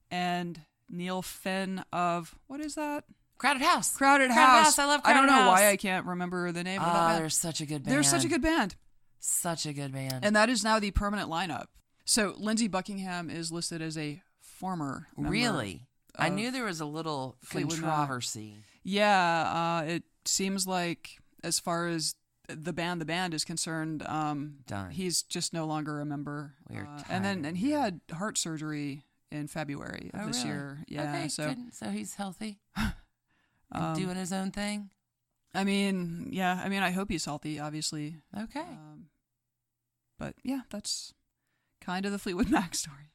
and Neil Finn of, what is that? Crowded House. Crowded House. I love Crowded House. I don't know why I can't remember the name of that band. They're such a good band. They're such a good band. Such a good band. And that is now the permanent lineup. So Lindsey Buckingham is listed as a former member. Really? I knew there was a little controversy. Yeah, it seems like as far as the band is concerned, done. He's just no longer a member. And he had heart surgery in February of this year. Yeah, okay, so he's healthy. Doing his own thing. I mean, I hope he's healthy, obviously. Okay. But yeah, that's kind of the Fleetwood Mac story.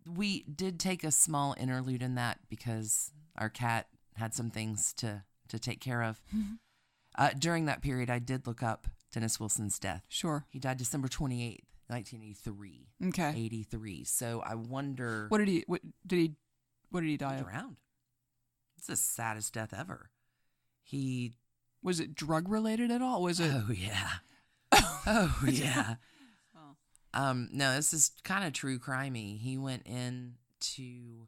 We did take a small interlude in that because our cat had some things to take care of. During that period, I did look up Dennis Wilson's death. Sure. He died December 28th, 1983. Okay. 83. So I wonder... What did he die of? Drowned. It's the saddest death ever. Was it drug related at all? Was it? Oh yeah. Oh yeah. No, this is kind of true crimey. He went in to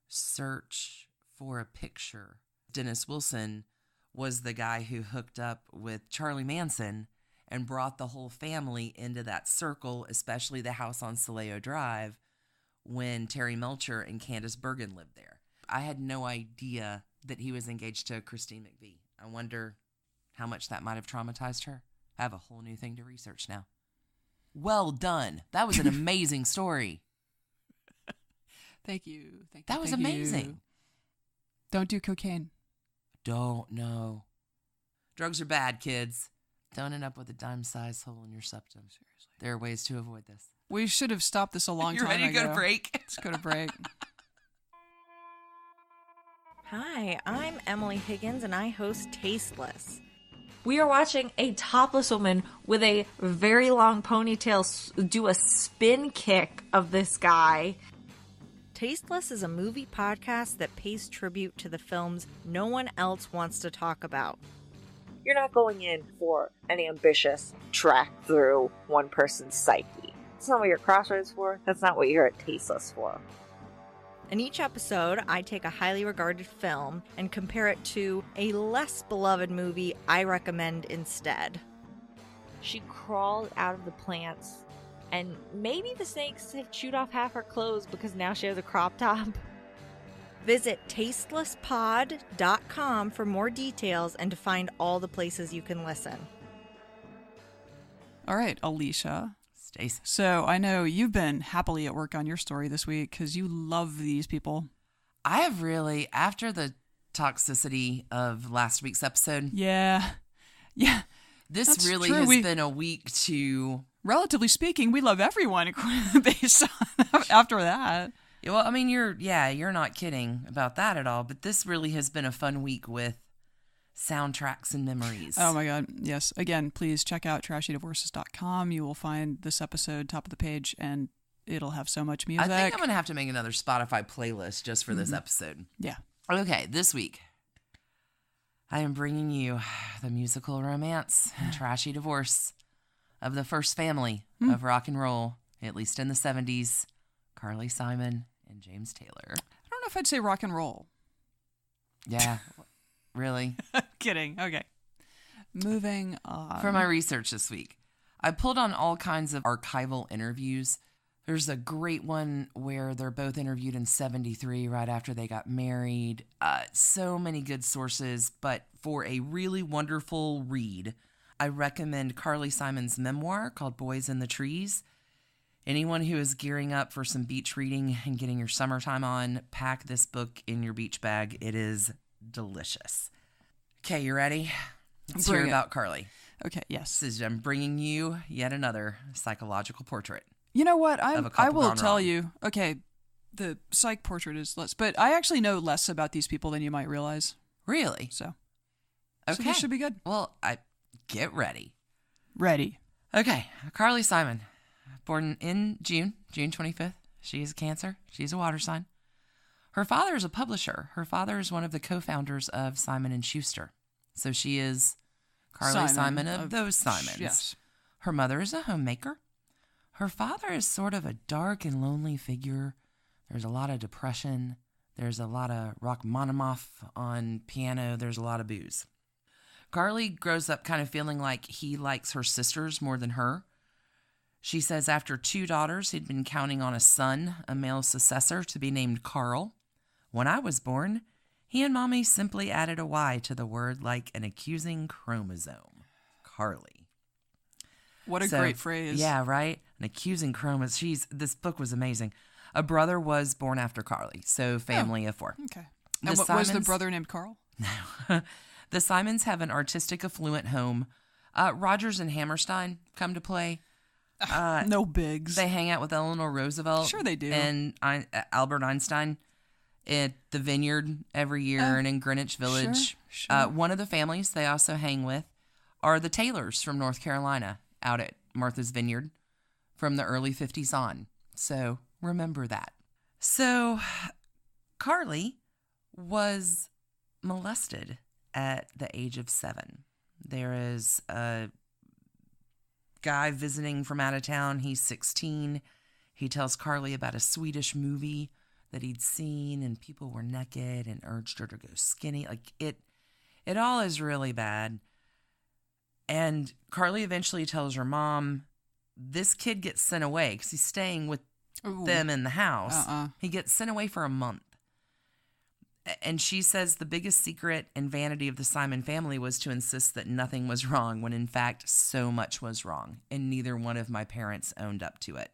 search for a picture. Dennis Wilson was the guy who hooked up with Charlie Manson and brought the whole family into that circle, especially the house on Saleo Drive when Terry Melcher and Candace Bergen lived there. I had no idea that he was engaged to Christine Mcvie. I wonder how much that might have traumatized her. I have a whole new thing to research now. Well done. That was an amazing story. Thank you. That was amazing. You. Don't do cocaine. Don't know. Drugs are bad, kids. Don't end up with a dime-sized hole in your septum. Seriously. There are ways to avoid this. We should have stopped this a long time ago. You ready to go to break? Let's go to break. Hi, I'm Emily Higgins, and I host Tasteless. We are watching a topless woman with a very long ponytail do a spin kick of this guy. Tasteless is a movie podcast that pays tribute to the films no one else wants to talk about. You're not going in for an ambitious track through one person's psyche. That's not what you're Crossroads for. That's not what you're at Tasteless for. In each episode, I take a highly regarded film and compare it to a less beloved movie I recommend instead. She crawled out of the plants, and maybe the snakes have chewed off half her clothes because now she has a crop top. Visit tastelesspod.com for more details and to find all the places you can listen. All right, Alicia. Stacie. So I know you've been happily at work on your story this week because you love these people. I have really, after the toxicity of last week's episode. Yeah. This really has been a week to... Relatively speaking, we love everyone based on after that. Well, I mean, you're not kidding about that at all, but this really has been a fun week with soundtracks and memories. Oh my God. Yes. Again, please check out trashydivorces.com. You will find this episode top of the page and it'll have so much music. I think I'm going to have to make another Spotify playlist just for this episode. Yeah. Okay. This week, I am bringing you the musical romance and trashy divorce of the first family of rock and roll, at least in the 70s, Carly Simon and James Taylor. I don't know if I'd say rock and roll. Yeah. Really? Kidding. Okay. Moving on. For my research this week, I pulled on all kinds of archival interviews. There's a great one where they're both interviewed in 73 right after they got married. So many good sources, but for a really wonderful read, I recommend Carly Simon's memoir called Boys in the Trees. Anyone who is gearing up for some beach reading and getting your summertime on, pack this book in your beach bag. It is delicious. Okay, you ready? Let's hear about Carly. Okay, yes. I'm bringing you yet another psychological portrait. You know what? I will tell you. Okay, the psych portrait is less, but I actually know less about these people than you might realize. Really? So this should be good. Well, get ready. Ready. Okay, Carly Simon, born in June 25th. She is a Cancer. She's a water sign. Her father is a publisher. Her father is one of the co-founders of Simon & Schuster. So she is Carly Simon of those Simons. Yes. Her mother is a homemaker. Her father is sort of a dark and lonely figure. There's a lot of depression. There's a lot of Rachmaninoff on piano. There's a lot of booze. Carly grows up kind of feeling like he likes her sisters more than her. She says after 2 daughters, he'd been counting on a son, a male successor, to be named Carl. When I was born, he and Mommy simply added a Y to the word like an accusing chromosome. Carly. What a great phrase. Yeah, right? An accusing chromosome. This book was amazing. A brother was born after Carly, so family of 4. Okay. And was the brother named Carl? No. The Simons have an artistic, affluent home. Rogers and Hammerstein come to play. No bigs. They hang out with Eleanor Roosevelt. Sure they do. And Albert Einstein at the Vineyard every year and in Greenwich Village. Sure. One of the families they also hang with are the Taylors from North Carolina out at Martha's Vineyard from the early 50s on. So remember that. So Carly was molested at the age of 7. There is a guy visiting from out of town. He's 16. He tells Carly about a Swedish movie that he'd seen, and people were naked and urged her to go skinny. Like it all is really bad. And Carly eventually tells her mom, this kid gets sent away because he's staying with them in the house. He gets sent away for a month. And she says the biggest secret and vanity of the Simon family was to insist that nothing was wrong when in fact so much was wrong, and neither one of my parents owned up to it.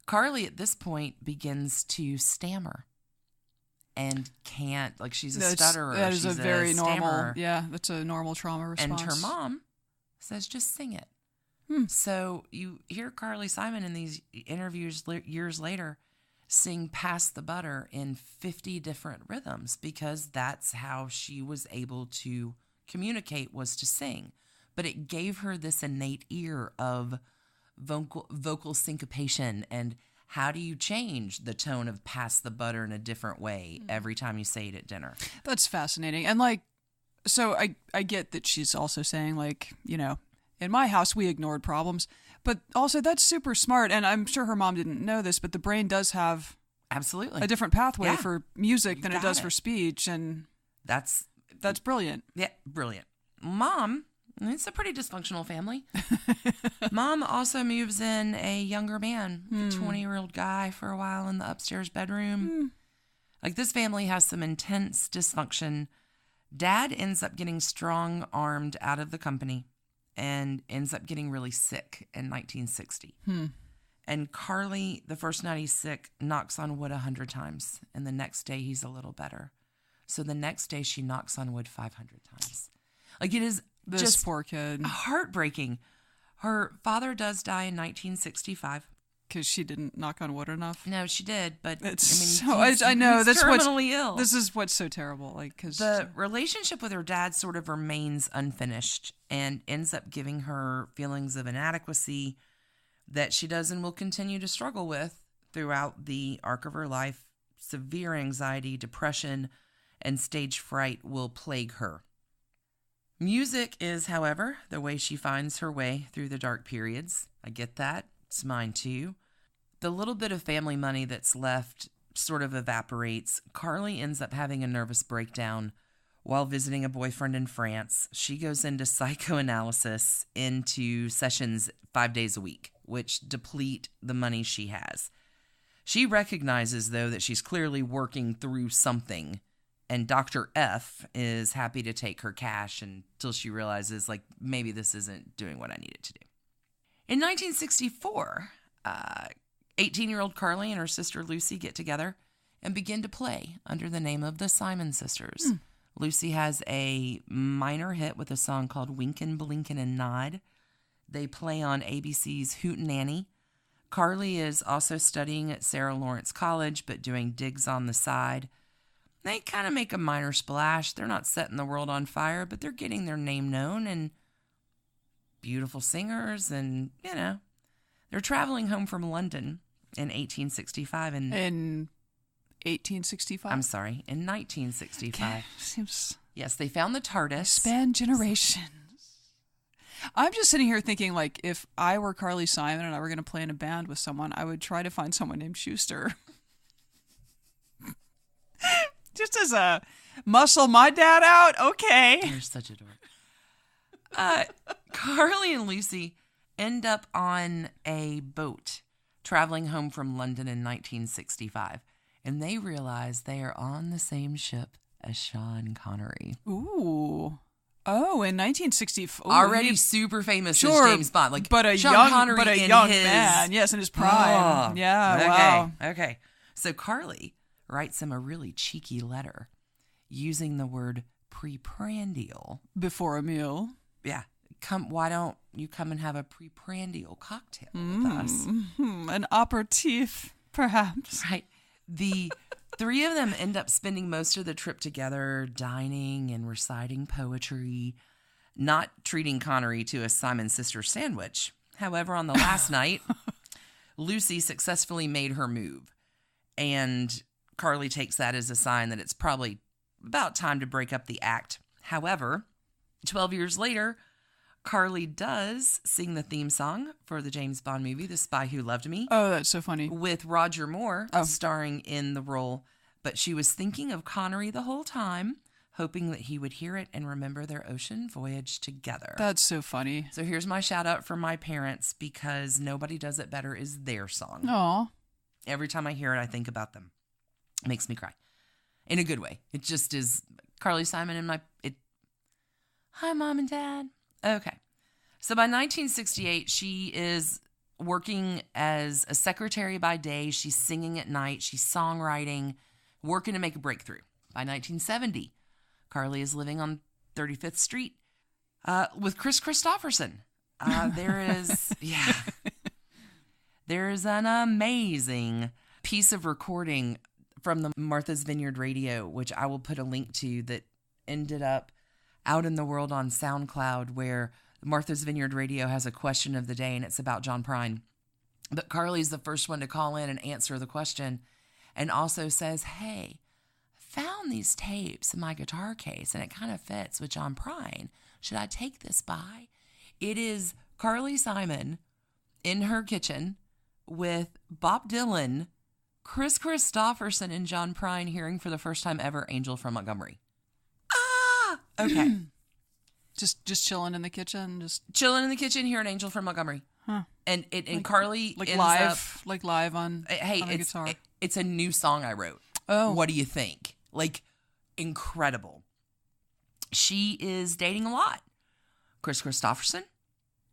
Carly at this point begins to stammer and can't, like she's a stutterer. That is she's a very stammerer. normal, that's a normal trauma response. And her mom says, just sing it. So you hear Carly Simon in these interviews years later sing Pass the Butter in 50 different rhythms because that's how she was able to communicate, was to sing. But it gave her this innate ear of vocal syncopation and how do you change the tone of Pass the Butter in a different way every time you say it at dinner. That's fascinating. And like, so I get that she's also saying like, you know, in my house we ignored problems. But also, that's super smart, and I'm sure her mom didn't know this, but the brain does have absolutely a different pathway for music than it does for speech, and that's brilliant. Yeah, brilliant. Mom, it's a pretty dysfunctional family. Mom also moves in a younger man, a 20-year-old guy, for a while in the upstairs bedroom. Like, this family has some intense dysfunction. Dad ends up getting strong-armed out of the company and ends up getting really sick in 1960. And Carly, the first night he's sick, knocks on wood 100 times. And the next day he's a little better. So the next day she knocks on wood 500 times. Like, it is just poor kid. Heartbreaking. Her father does die in 1965. Because she didn't knock on wood enough? No, she did, but I know he's that's terminally ill. This is what's so terrible. Like, because the relationship with her dad sort of remains unfinished and ends up giving her feelings of inadequacy that she does and will continue to struggle with throughout the arc of her life. Severe anxiety, depression, and stage fright will plague her. Music is, however, the way she finds her way through the dark periods. I get that. It's mine too. The little bit of family money that's left sort of evaporates. Carly ends up having a nervous breakdown while visiting a boyfriend in France. She goes into psychoanalysis, into sessions 5 days a week, which deplete the money she has. She recognizes, though, that she's clearly working through something, and Dr. F is happy to take her cash until she realizes, like, maybe this isn't doing what I need it to do. In 1964, 18-year-old Carly and her sister Lucy get together and begin to play under the name of the Simon Sisters. Lucy has a minor hit with a song called Winkin', Blinkin' and Nod. They play on ABC's Hootenanny. Carly is also studying at Sarah Lawrence College, but doing digs on the side. They kind of make a minor splash. They're not setting the world on fire, but they're getting their name known and beautiful singers, and, you know, they're traveling home from London in 1865. In 1865? I'm sorry, in 1965. Seems... Yes, they found the TARDIS. Span generations. I'm just sitting here thinking, like, if I were Carly Simon and I were going to play in a band with someone, I would try to find someone named Schuster. Just as a muscle my dad out? Okay. You're such a dork. Carly and Lucy end up on a boat traveling home from London in 1965. and they realize they are on the same ship as Sean Connery. Ooh. Oh, in 1964. Already super famous as James Bond. Like, but a Sean young, Connery but a in young his... man. Yes, in his prime. Yeah, okay, wow. Okay. So Carly writes him a really cheeky letter using the word preprandial. Before a meal. Yeah. Why don't you come and have a preprandial cocktail with us? An aperitif, perhaps. Right. The three of them end up spending most of the trip together, dining and reciting poetry, not treating Connery to a Simon Sister sandwich. However, on the last night, Lucy successfully made her move, and Carly takes that as a sign that it's probably about time to break up the act. However, 12 years later, Carly does sing the theme song for the James Bond movie, The Spy Who Loved Me. Oh, that's so funny. With Roger Moore starring in the role. But she was thinking of Connery the whole time, hoping that he would hear it and remember their ocean voyage together. That's so funny. So here's my shout out for my parents, because Nobody Does It Better is their song. Aw. Every time I hear it, I think about them. It makes me cry. In a good way. It just is Carly Simon and hi, Mom and Dad. Okay. So by 1968, she is working as a secretary by day. She's singing at night. She's songwriting, working to make a breakthrough. By 1970, Carly is living on 35th Street with Chris Christopherson. There is an amazing piece of recording from the Martha's Vineyard Radio, which I will put a link to, that ended up out in the world on SoundCloud, where Martha's Vineyard Radio has a question of the day, and it's about John Prine. But Carly's the first one to call in and answer the question, and also says, hey, I found these tapes in my guitar case, and it kind of fits with John Prine. Should I take this by? It is Carly Simon in her kitchen with Bob Dylan, Chris Christopherson, and John Prine hearing for the first time ever Angel from Montgomery. Okay. Just chilling in the kitchen, chilling in the kitchen, hearing Angel from Montgomery. Huh. And Carly like ends live, up, live on a it's guitar. It's a new song I wrote. Oh, what do you think? Like, incredible. She is dating a lot. Chris Christopherson,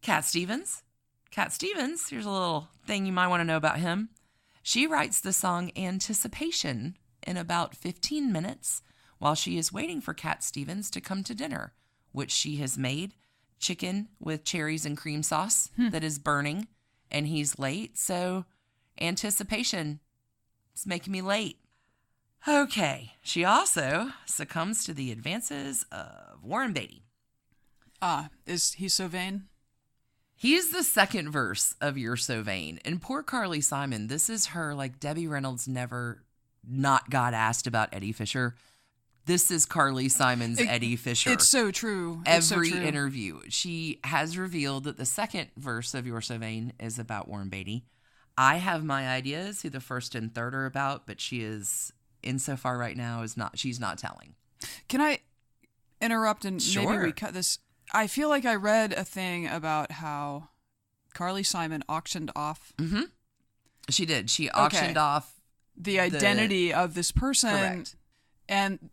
Cat Stevens. Here's a little thing you might want to know about him. She writes the song Anticipation in about 15 minutes while she is waiting for Cat Stevens to come to dinner, which she has made chicken with cherries and cream sauce that is burning, and he's late. So Anticipation is making me late. Okay. She also succumbs to the advances of Warren Beatty. Is he so vain? He's the second verse of You're So Vain. And poor Carly Simon, this is her, like, Debbie Reynolds never not got asked about Eddie Fisher. This is Carly Simon's Eddie Fisher. It's so true. Every interview. She has revealed that the second verse of You're So Vain is about Warren Beatty. I have my ideas who the first and third are about, but she is, insofar right now, she's not telling. Can I interrupt and Sure. maybe we cut this? I feel like I read a thing about how Carly Simon auctioned off. Mm-hmm. She did. She auctioned off the identity of this person. Correct.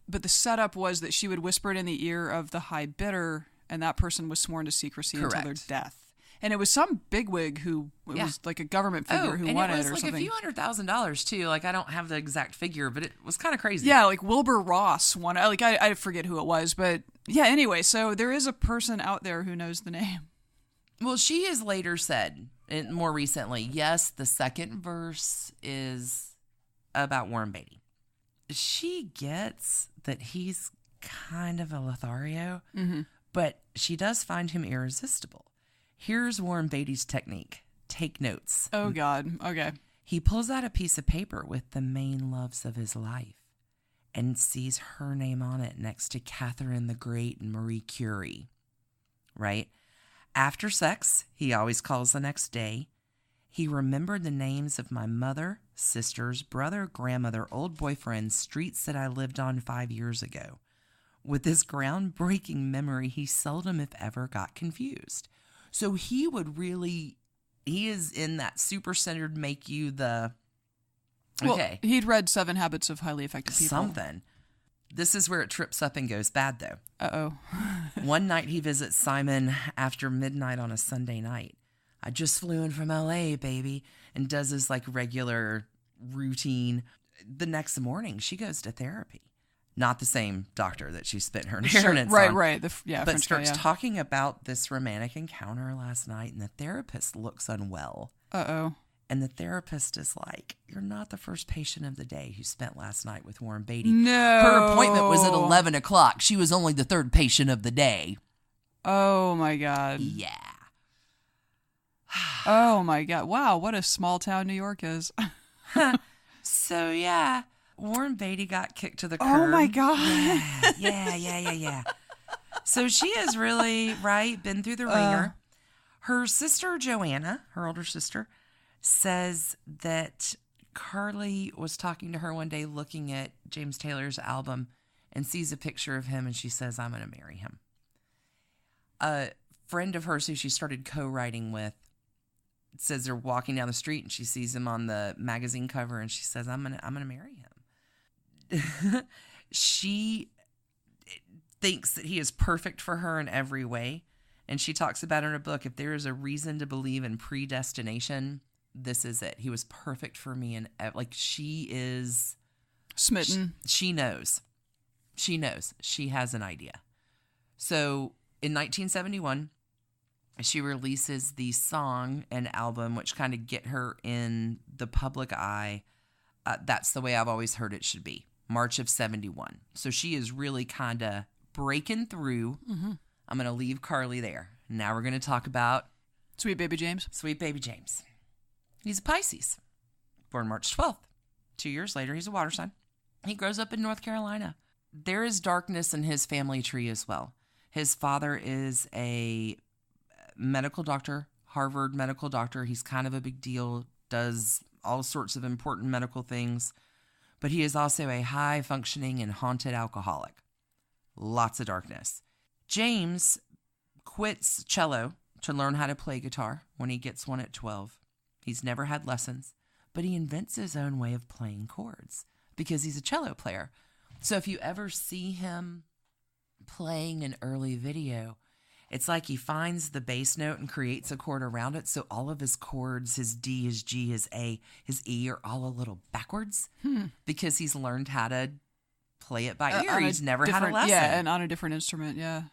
But the setup was that she would whisper it in the ear of the high bidder, and that person was sworn to secrecy until their death. And it was some bigwig who was like a government figure who won it or something. It was like a few $100,000 too. Like, I don't have the exact figure, but it was kind of crazy. Yeah, like Wilbur Ross won. Like, I forget who it was, but yeah. Anyway, so there is a person out there who knows the name. Well, she has later said, and more recently, yes, the second verse is about Warren Beatty. She gets that he's kind of a Lothario, but she does find him irresistible. Here's Warren Beatty's technique. Take notes. Oh, God. Okay. He pulls out a piece of paper with the main loves of his life and sees her name on it next to Catherine the Great and Marie Curie. Right? After sex, he always calls the next day. He remembered the names of my mother, sisters, brother, grandmother, old boyfriend, streets that I lived on 5 years ago. With this groundbreaking memory, he seldom, if ever, got confused. So he is in that super-centered, make you the Okay. Well, he'd read 7 Habits of Highly Effective People. Something. This is where it trips up and goes bad, though. Uh-oh. One night he visits Simon after midnight on a Sunday night. I just flew in from L.A., baby, and does his like regular routine. The next morning, she goes to therapy. Not the same doctor that she spent her inheritance on. Right. But French starts guy, talking about this romantic encounter last night, and the therapist looks unwell. Uh-oh. And the therapist is like, you're not the first patient of the day who spent last night with Warren Beatty. No. Her appointment was at 11 o'clock. She was only the third patient of the day. Oh, my God. Yeah. Oh, my God. Wow, what a small town New York is. So, yeah, Warren Beatty got kicked to the curb. Oh, my God. Yeah. So she has really, been through the ringer. Her sister, Joanna, her older sister, says that Carly was talking to her one day looking at James Taylor's album and sees a picture of him, and she says, I'm going to marry him. A friend of hers who she started co-writing with says they're walking down the street and she sees him on the magazine cover and she says, I'm gonna marry him. She thinks that he is perfect for her in every way. And she talks about in her book, if there is a reason to believe in predestination, this is it. He was perfect for me. And like, she is smitten. She knows. She knows. She has an idea. So in 1971, she releases the song and album, which kind of get her in the public eye. That's the way I've always heard it should be. March of 71. So she is really kind of breaking through. Mm-hmm. I'm going to leave Carly there. Now we're going to talk about Sweet Baby James. Sweet Baby James. He's a Pisces, born March 12th. 2 years later, he's a water sign. He grows up in North Carolina. There is darkness in his family tree as well. His father is a medical doctor, Harvard medical doctor. He's kind of a big deal, does all sorts of important medical things. But he is also a high-functioning and haunted alcoholic. Lots of darkness. James quits cello to learn how to play guitar when he gets one at 12. He's never had lessons, but he invents his own way of playing chords because he's a cello player. So if you ever see him playing an early video, it's like he finds the bass note and creates a chord around it. So all of his chords, his D, his G, his A, his E are all a little backwards because he's learned how to play it by ear. He's never had a lesson. Yeah, and on a different instrument, yeah.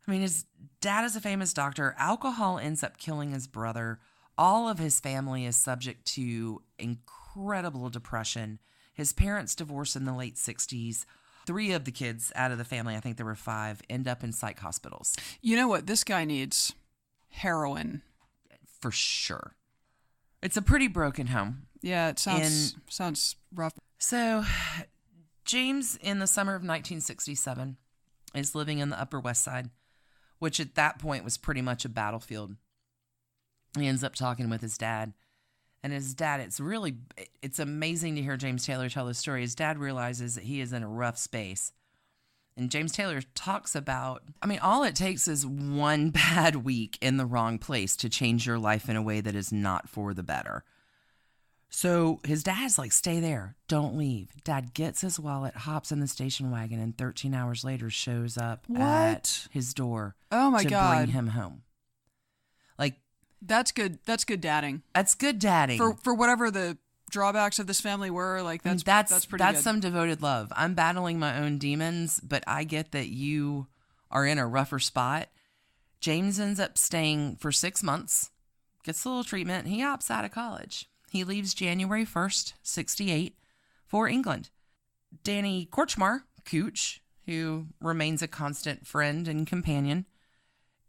I mean, his dad is a famous doctor. Alcohol ends up killing his brother. All of his family is subject to incredible depression. His parents divorced in the late 60s. 3 of the kids out of the family, I think there were 5, end up in psych hospitals. You know what this guy needs? Heroin. For sure. It's a pretty broken home. Yeah, it sounds rough. So, James, in the summer of 1967, is living in the Upper West Side, which at that point was pretty much a battlefield. He ends up talking with his dad. And his dad, it's amazing to hear James Taylor tell this story. His dad realizes that he is in a rough space. And James Taylor talks about, all it takes is one bad week in the wrong place to change your life in a way that is not for the better. So his dad's like, stay there. Don't leave. Dad gets his wallet, hops in the station wagon, and 13 hours later shows up at his door to bring him home. Like, That's good. That's good dadding. That's good dadding. For whatever the drawbacks of this family were, like that's pretty good. That's some devoted love. I'm battling my own demons, but I get that you are in a rougher spot. James ends up staying for 6 months, gets a little treatment. He opts out of college. He leaves January 1st, 68 for England. Danny Korchmar, Cooch, who remains a constant friend and companion,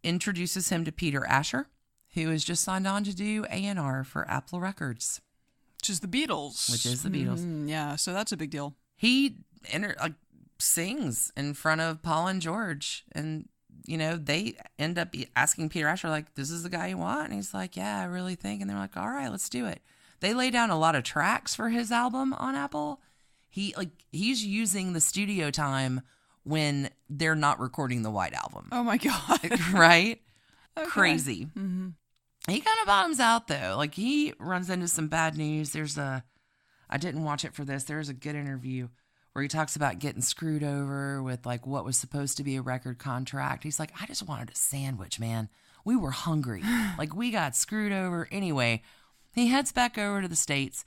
introduces him to Peter Asher, who has just signed on to do A&R for Apple Records. Which is the Beatles. Yeah, so that's a big deal. He sings in front of Paul and George. And, they end up asking Peter Asher, like, this is the guy you want? And he's like, yeah, I really think. And they're like, all right, let's do it. They lay down a lot of tracks for his album on Apple. He's using the studio time when they're not recording the White Album. Oh, my God. Right? Okay. Crazy. Mm-hmm. He kind of bottoms out, though. Like, he runs into some bad news. There's a I didn't watch it for this. There's a good interview where he talks about getting screwed over with like what was supposed to be a record contract. He's like, I just wanted a sandwich, man. We were hungry. Like, we got screwed over. Anyway, he heads back over to the States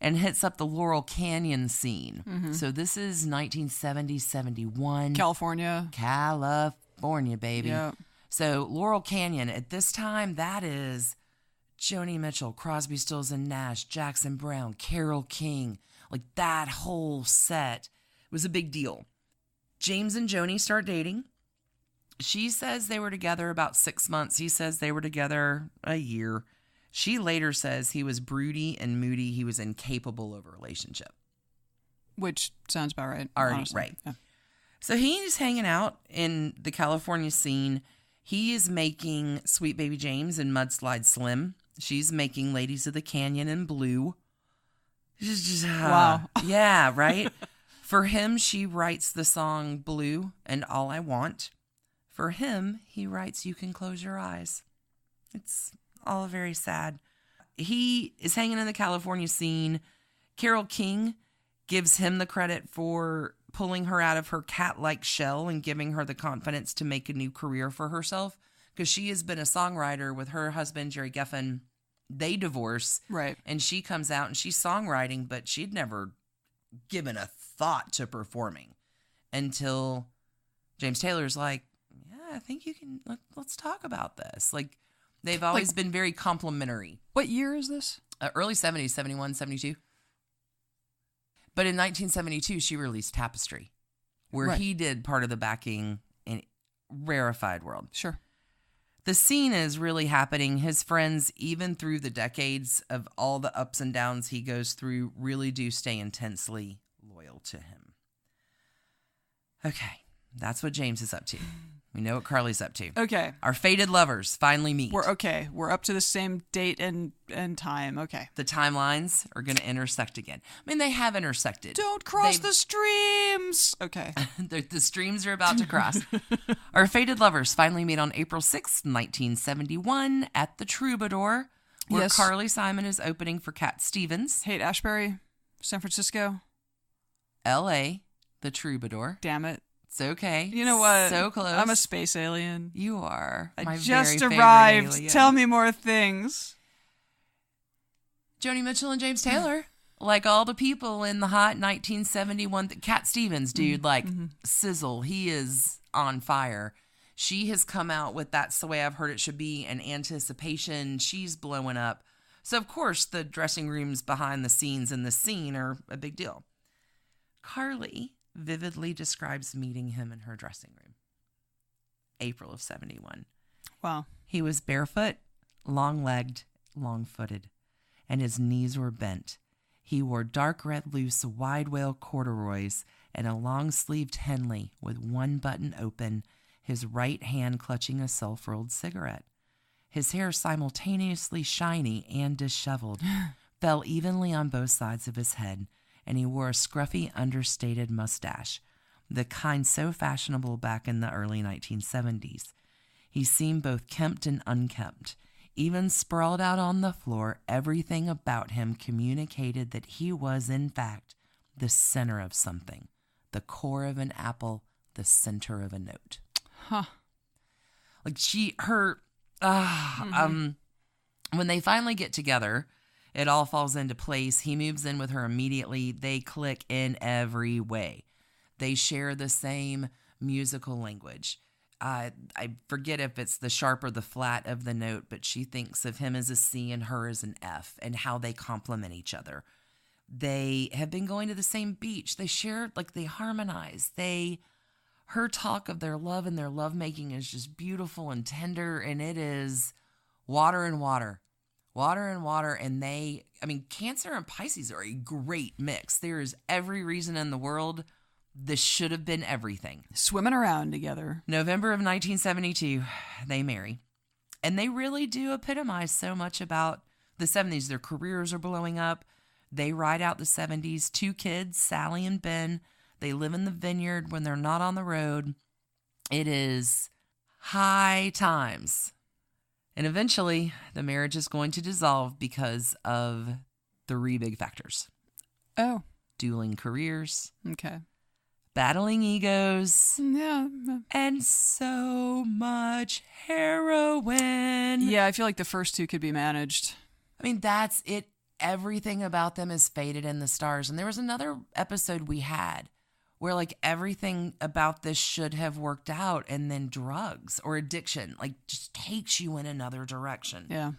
and hits up the Laurel Canyon scene. Mm-hmm. So this is 1970, 71. California, baby. Yeah. So Laurel Canyon, at this time, that is Joni Mitchell, Crosby, Stills and Nash, Jackson Browne, Carole King. Like, that whole set was a big deal. James and Joni start dating. She says they were together about 6 months. He says they were together a year. She later says he was broody and moody. He was incapable of a relationship. Which sounds about right. Already, right. Yeah. So he's hanging out in the California scene. He is making Sweet Baby James and Mudslide Slim. She's making Ladies of the Canyon in Blue. Wow. Yeah, right? For him, she writes the song Blue and All I Want. For him, he writes You Can Close Your Eyes. It's all very sad. He is hanging in the California scene. Carole King gives him the credit for pulling her out of her cat-like shell and giving her the confidence to make a new career for herself, because she has been a songwriter with her husband, Jerry Geffen. They divorce. Right. And she comes out and she's songwriting, but she'd never given a thought to performing until James Taylor's like, I think you can, let's talk about this. Like, they've always been very complimentary. What year is this? Early 70s, 71, 72. But in 1972, she released Tapestry, where he did part of the backing in Rarefied World. Sure. The scene is really happening. His friends, even through the decades of all the ups and downs he goes through, really do stay intensely loyal to him. Okay, that's what James is up to. We know what Carly's up to. Okay. Our fated lovers finally meet. We're up to the same date and time. Okay. The timelines are going to intersect again. I mean, they have intersected. Don't cross the streams. Okay. The streams are about to cross. Our fated lovers finally meet on April 6th, 1971 at the Troubadour, where Carly Simon is opening for Cat Stevens. Haight-Ashbury, San Francisco. L.A., the Troubadour. Damn it. It's okay. You know what? So close. I'm a space alien. You are. I just arrived. Tell me more things. Joni Mitchell and James Taylor. Like all the people in the hot 1971. Cat Stevens, dude. Sizzle. He is on fire. She has come out with That's the Way I've Heard It Should Be and Anticipation. She's blowing up. So, of course, the dressing rooms behind the scenes in the scene are a big deal. Carly vividly describes meeting him in her dressing room. April of 71. Wow. He was barefoot, long-legged, long-footed, and his knees were bent. He wore dark red loose wide wale corduroys and a long-sleeved Henley with one button open, his right hand clutching a self-rolled cigarette. His hair, simultaneously shiny and disheveled, fell evenly on both sides of his head, and he wore a scruffy, understated mustache, the kind so fashionable back in the early 1970s. He seemed both kempt and unkempt. Even sprawled out on the floor, everything about him communicated that he was, in fact, the center of something, the core of an apple, the center of a note. Huh. Like when they finally get together, it all falls into place. He moves in with her immediately. They click in every way. They share the same musical language. I forget if it's the sharp or the flat of the note, but she thinks of him as a C and her as an F, and how they complement each other. They have been going to the same beach. They share, they harmonize. Her talk of their love and their lovemaking is just beautiful and tender, and it is water and water. Water and water, and Cancer and Pisces are a great mix. There is every reason in the world this should have been everything. Swimming around together. November of 1972, they marry. And they really do epitomize so much about the 70s. Their careers are blowing up. They ride out the 70s. 2 kids, Sally and Ben. They live in the vineyard when they're not on the road. It is high times. And eventually, the marriage is going to dissolve because of 3 big factors. Oh. Dueling careers. Okay. Battling egos. Yeah. And so much heroin. Yeah, I feel like the first two could be managed. I mean, that's it. Everything about them is fated in the stars. And there was another episode we had where like everything about this should have worked out, and then drugs or addiction like just takes you in another direction. Yeah.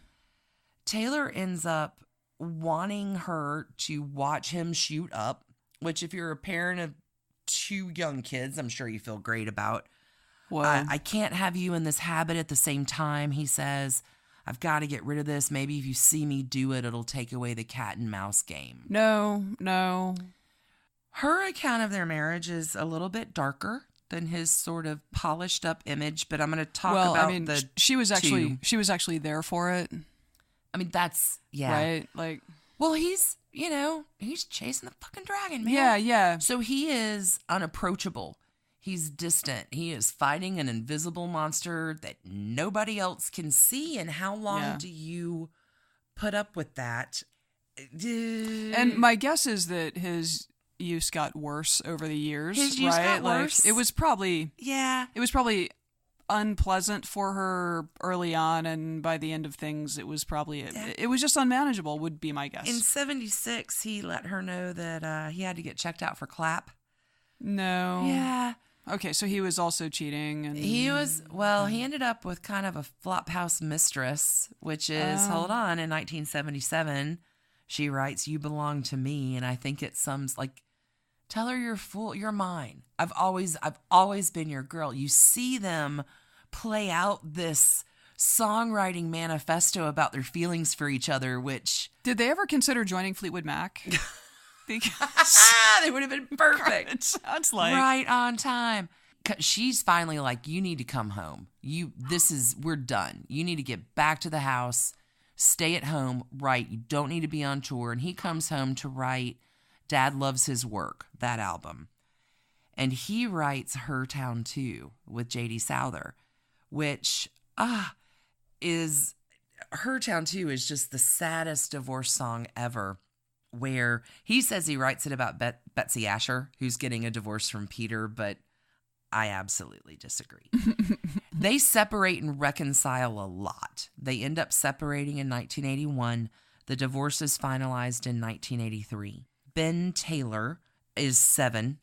Taylor ends up wanting her to watch him shoot up, which if you're a parent of 2 young kids, I'm sure you feel great about. Well, I can't have you in this habit at the same time, he says. I've got to get rid of this. Maybe if you see me do it, it'll take away the cat and mouse game. No. Her account of their marriage is a little bit darker than his sort of polished up image, but I'm going to talk about she was actually there for it. I mean, that's, yeah. Right? Like, well, he's chasing the fucking dragon, man. Yeah. So he is unapproachable. He's distant. He is fighting an invisible monster that nobody else can see. And how long do you put up with that? And my guess is that his use got worse over the years. His use got worse. It was probably unpleasant for her early on, and by the end of things, it was probably it was just unmanageable. Would be my guess. In '76, he let her know that he had to get checked out for clap. No. Yeah. Okay, so he was also cheating, and he ended up with kind of a flophouse mistress, which is hold on. In 1977, she writes, "You belong to me," and I think it sums like. Tell her you're mine. I've always been your girl. You see them play out this songwriting manifesto about their feelings for each other, which... Did they ever consider joining Fleetwood Mac? Because they would have been perfect. It sounds like. Right on time. She's finally like, you need to come home. We're done. You need to get back to the house, stay at home, write. You don't need to be on tour. And he comes home to write Dad Loves His Work, that album. And he writes Her Town 2 with J.D. Souther, which is... Her Town 2 is just the saddest divorce song ever, where he says he writes it about Betsy Asher, who's getting a divorce from Peter, but I absolutely disagree. They separate and reconcile a lot. They end up separating in 1981. The divorce is finalized in 1983. Ben Taylor is 7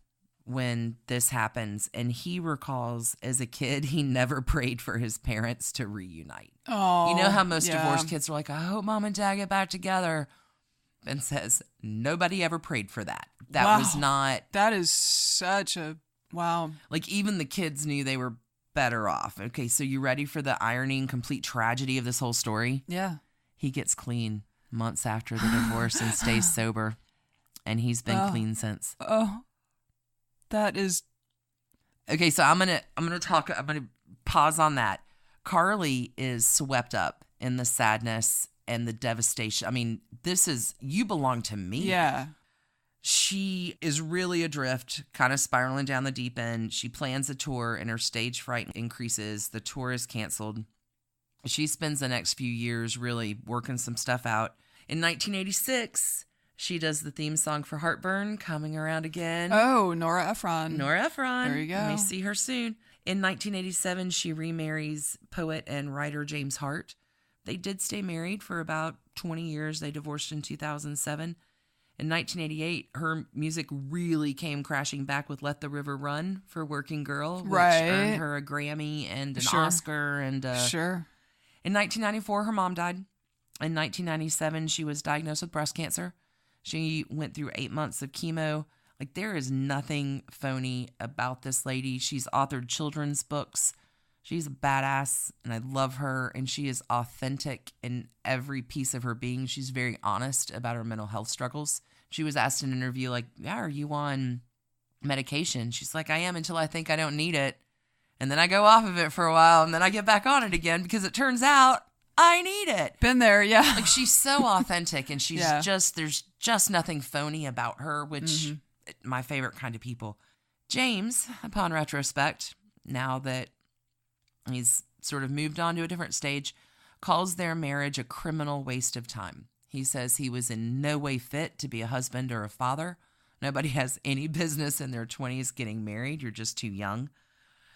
when this happens, and he recalls as a kid he never prayed for his parents to reunite. Oh, you know how most divorced kids are like, I hope mom and dad get back together. Ben says nobody ever prayed for that. That was not... That is such a... Wow. Like, even the kids knew they were better off. Okay, so you ready for the irony and complete tragedy of this whole story? Yeah. He gets clean months after the divorce and stays sober. And he's been clean since. Oh, that is... Okay, so I'm gonna pause on that. Carly is swept up in the sadness and the devastation. I mean, this is, you belong to me. Yeah. She is really adrift, kind of spiraling down the deep end. She plans a tour and her stage fright increases. The tour is canceled. She spends the next few years really working some stuff out. In 1986... she does the theme song for Heartburn, Coming Around Again. Oh, Nora Ephron. Nora Ephron. There you go. May see her soon. In 1987, she remarries poet and writer James Hart. They did stay married for about 20 years. They divorced in 2007. In 1988, her music really came crashing back with Let the River Run for Working Girl, which earned her a Grammy and an Oscar. And Sure. In 1994, her mom died. In 1997, she was diagnosed with breast cancer. She went through 8 months of chemo. Like, there is nothing phony about this lady. She's authored children's books. She's a badass, and I love her, and she is authentic in every piece of her being. She's very honest about her mental health struggles. She was asked in an interview, like, yeah, are you on medication? She's like, I am until I think I don't need it. And then I go off of it for a while, and then I get back on it again because it turns out I need it. Been there, yeah. Like, she's so authentic, and she's there's just nothing phony about her, which my favorite kind of people. James, upon retrospect, now that he's sort of moved on to a different stage, calls their marriage a criminal waste of time. He says he was in no way fit to be a husband or a father. Nobody has any business in their 20s getting married. You're just too young.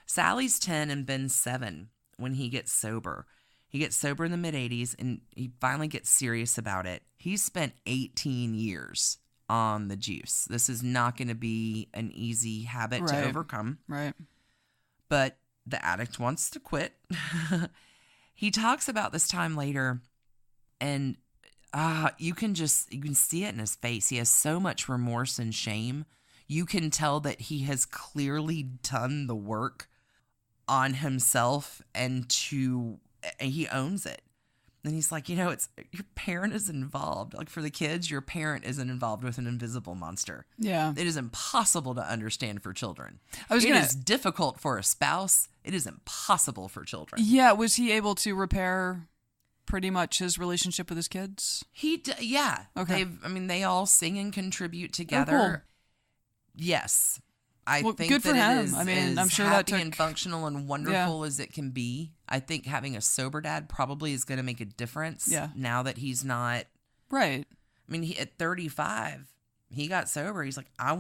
Sally's 10 and Ben's 7 when he gets sober. He gets sober in the mid-'80s, and he finally gets serious about it. He's spent 18 years on the juice. This is not going to be an easy habit to overcome. Right. But the addict wants to quit. He talks about this time later, and you can see it in his face. He has so much remorse and shame. You can tell that he has clearly done the work on himself, and he owns it. And he's like, it's your parent is involved. Like, for the kids, your parent isn't involved with an invisible monster. Yeah. It is impossible to understand for children. It is difficult for a spouse. It is impossible for children. Yeah. Was he able to repair pretty much his relationship with his kids? Yeah. Okay. They all sing and contribute together. Oh, cool. Yes. I think good for that him. it is I'm sure happy that and functional and wonderful as it can be. I think having a sober dad probably is going to make a difference. Yeah. Now that he's not. Right. At 35, he got sober. He's like, I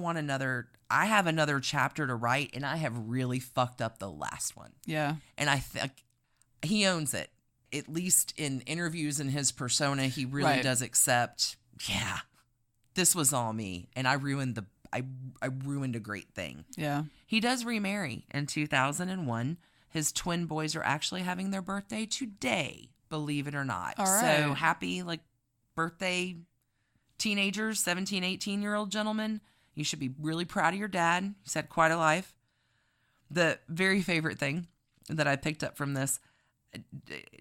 have another chapter to write, and I have really fucked up the last one. Yeah. And I think he owns it. At least in interviews and his persona, he really does accept, this was all me, and I ruined a great thing. Yeah. He does remarry in 2001. His twin boys are actually having their birthday today, believe it or not. All right. So happy birthday, teenagers, 17, 18-year-old gentlemen. You should be really proud of your dad. He's had quite a life. The very favorite thing that I picked up from this,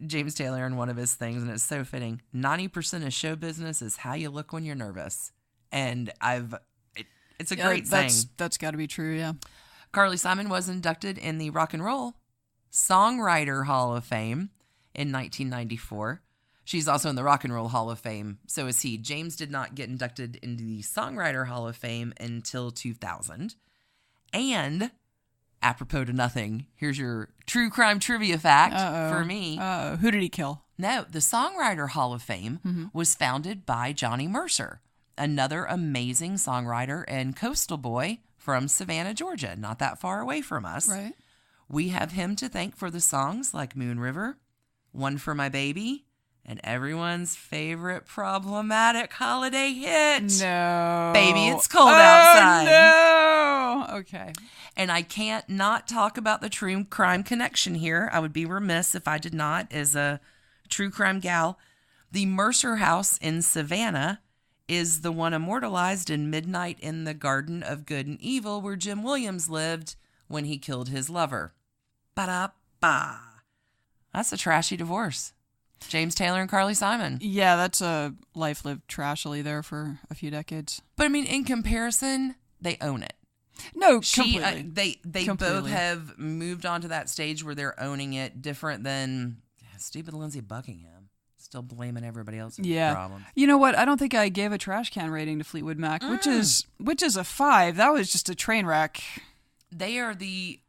James Taylor in one of his things, and it's so fitting, 90% of show business is how you look when you're nervous. And it's a great thing. That's got to be true, yeah. Carly Simon was inducted in the Rock and Roll Songwriter Hall of Fame in 1994. She's also in the Rock and Roll Hall of Fame. So is he. James did not get inducted into the Songwriter Hall of Fame until 2000. And, apropos to nothing, here's your true crime trivia fact for me. Who did he kill? No, the Songwriter Hall of Fame was founded by Johnny Mercer, another amazing songwriter and coastal boy from Savannah, Georgia, not that far away from us. Right. We have him to thank for the songs like Moon River, One for My Baby, and everyone's favorite problematic holiday hit. No. Baby, It's Cold Outside. No. Okay. And I can't not talk about the true crime connection here. I would be remiss if I did not, as a true crime gal. The Mercer House in Savannah is the one immortalized in Midnight in the Garden of Good and Evil, where Jim Williams lived when he killed his lover. Ba-da-ba. That's a trashy divorce. James Taylor and Carly Simon. Yeah, that's a life lived trashily there for a few decades. But in comparison, they own it. No, completely. They both have moved on to that stage where they're owning it, different than stupid Lindsey Buckingham. Still blaming everybody else's problems. You know what? I don't think I gave a trash can rating to Fleetwood Mac, which is a 5. That was just a train wreck. They are the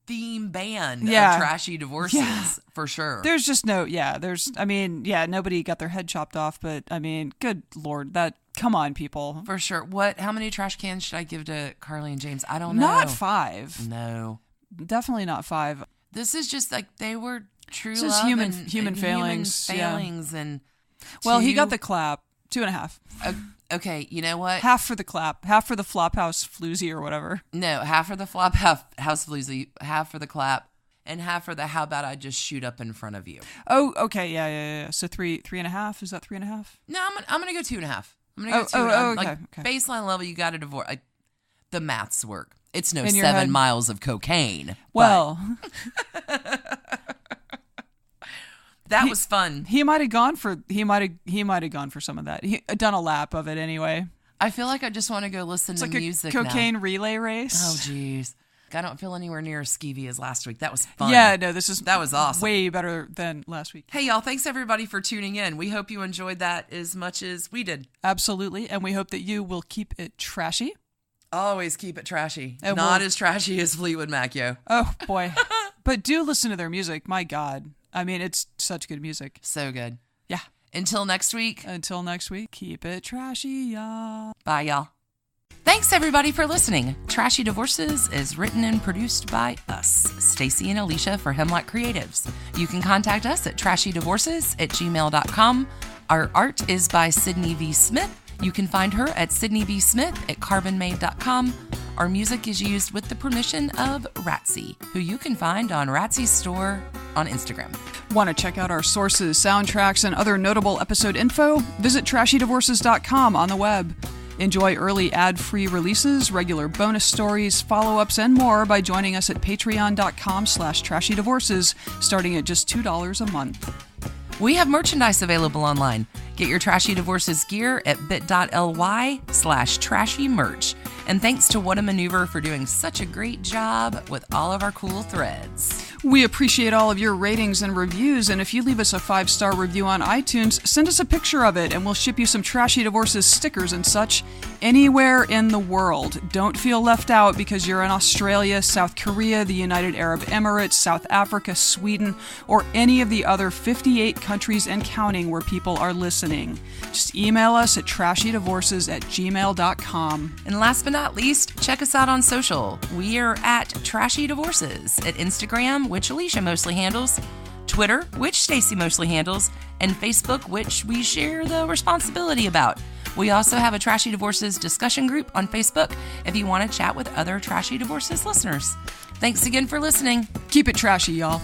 theme band of trashy divorces, for sure. There's just nobody got their head chopped off, but good Lord, come on, people. For sure. How many trash cans should I give to Carly and James? I don't know. Not 5. No. Definitely not 5. This is just they were true it's just love human failings. And he got the clap. 2.5. Okay, you know what? Half for the clap, half for the Flophouse floozy or whatever. No, half for the Flophouse floozy, half for the clap, and half for the how about I just shoot up in front of you. Oh, okay, yeah. So 3.5. Is that 3.5? No, I'm gonna go 2.5. I'm gonna go 2.5. Okay. Baseline level, you got to divorce. The maths work. It's no 7 miles of cocaine. Well. That was fun. He might have gone for some of that. He done a lap of it anyway. I feel like I just want to go listen to music now. It's like a cocaine now. relay race. Oh, jeez. I don't feel anywhere near as skeevy as last week. That was fun. Yeah, no, that was awesome. Way better than last week. Hey, y'all, thanks everybody for tuning in. We hope you enjoyed that as much as we did. Absolutely, and we hope that you will keep it trashy. Always keep it trashy. And not as trashy as Fleetwood Mac, yo. Oh, boy. But do listen to their music. My God. It's such good music. So good. Yeah. Until next week, keep it trashy, y'all. Bye, y'all. Thanks, everybody, for listening. Trashy Divorces is written and produced by us, Stacie and Alicia for Hemlock Creatives. You can contact us at trashydivorces@gmail.com. Our art is by Sydney V. Smith. You can find her at sydneybsmith@carbonmade.com. Our music is used with the permission of Ratsy, who you can find on Ratsy's store on Instagram. Want to check out our sources, soundtracks, and other notable episode info? Visit trashydivorces.com on the web. Enjoy early ad-free releases, regular bonus stories, follow-ups, and more by joining us at patreon.com/trashydivorces, starting at just $2 a month. We have merchandise available online. Get your Trashy Divorces gear at bit.ly/trashymerch. And thanks to What a Maneuver for doing such a great job with all of our cool threads. We appreciate all of your ratings and reviews, and if you leave us a 5-star review on iTunes, send us a picture of it and we'll ship you some Trashy Divorces stickers and such anywhere in the world. Don't feel left out because you're in Australia, South Korea, the United Arab Emirates, South Africa, Sweden, or any of the other 58 countries and counting where people are listening. Just email us at trashydivorces@gmail.com. And last but not least, check us out on social. We are at Trashy Divorces at Instagram, which Alicia mostly handles, Twitter, which Stacie mostly handles, and Facebook, which we share the responsibility about. We also have a Trashy Divorces discussion group on Facebook if you want to chat with other Trashy Divorces listeners. Thanks again for listening. Keep it trashy, y'all.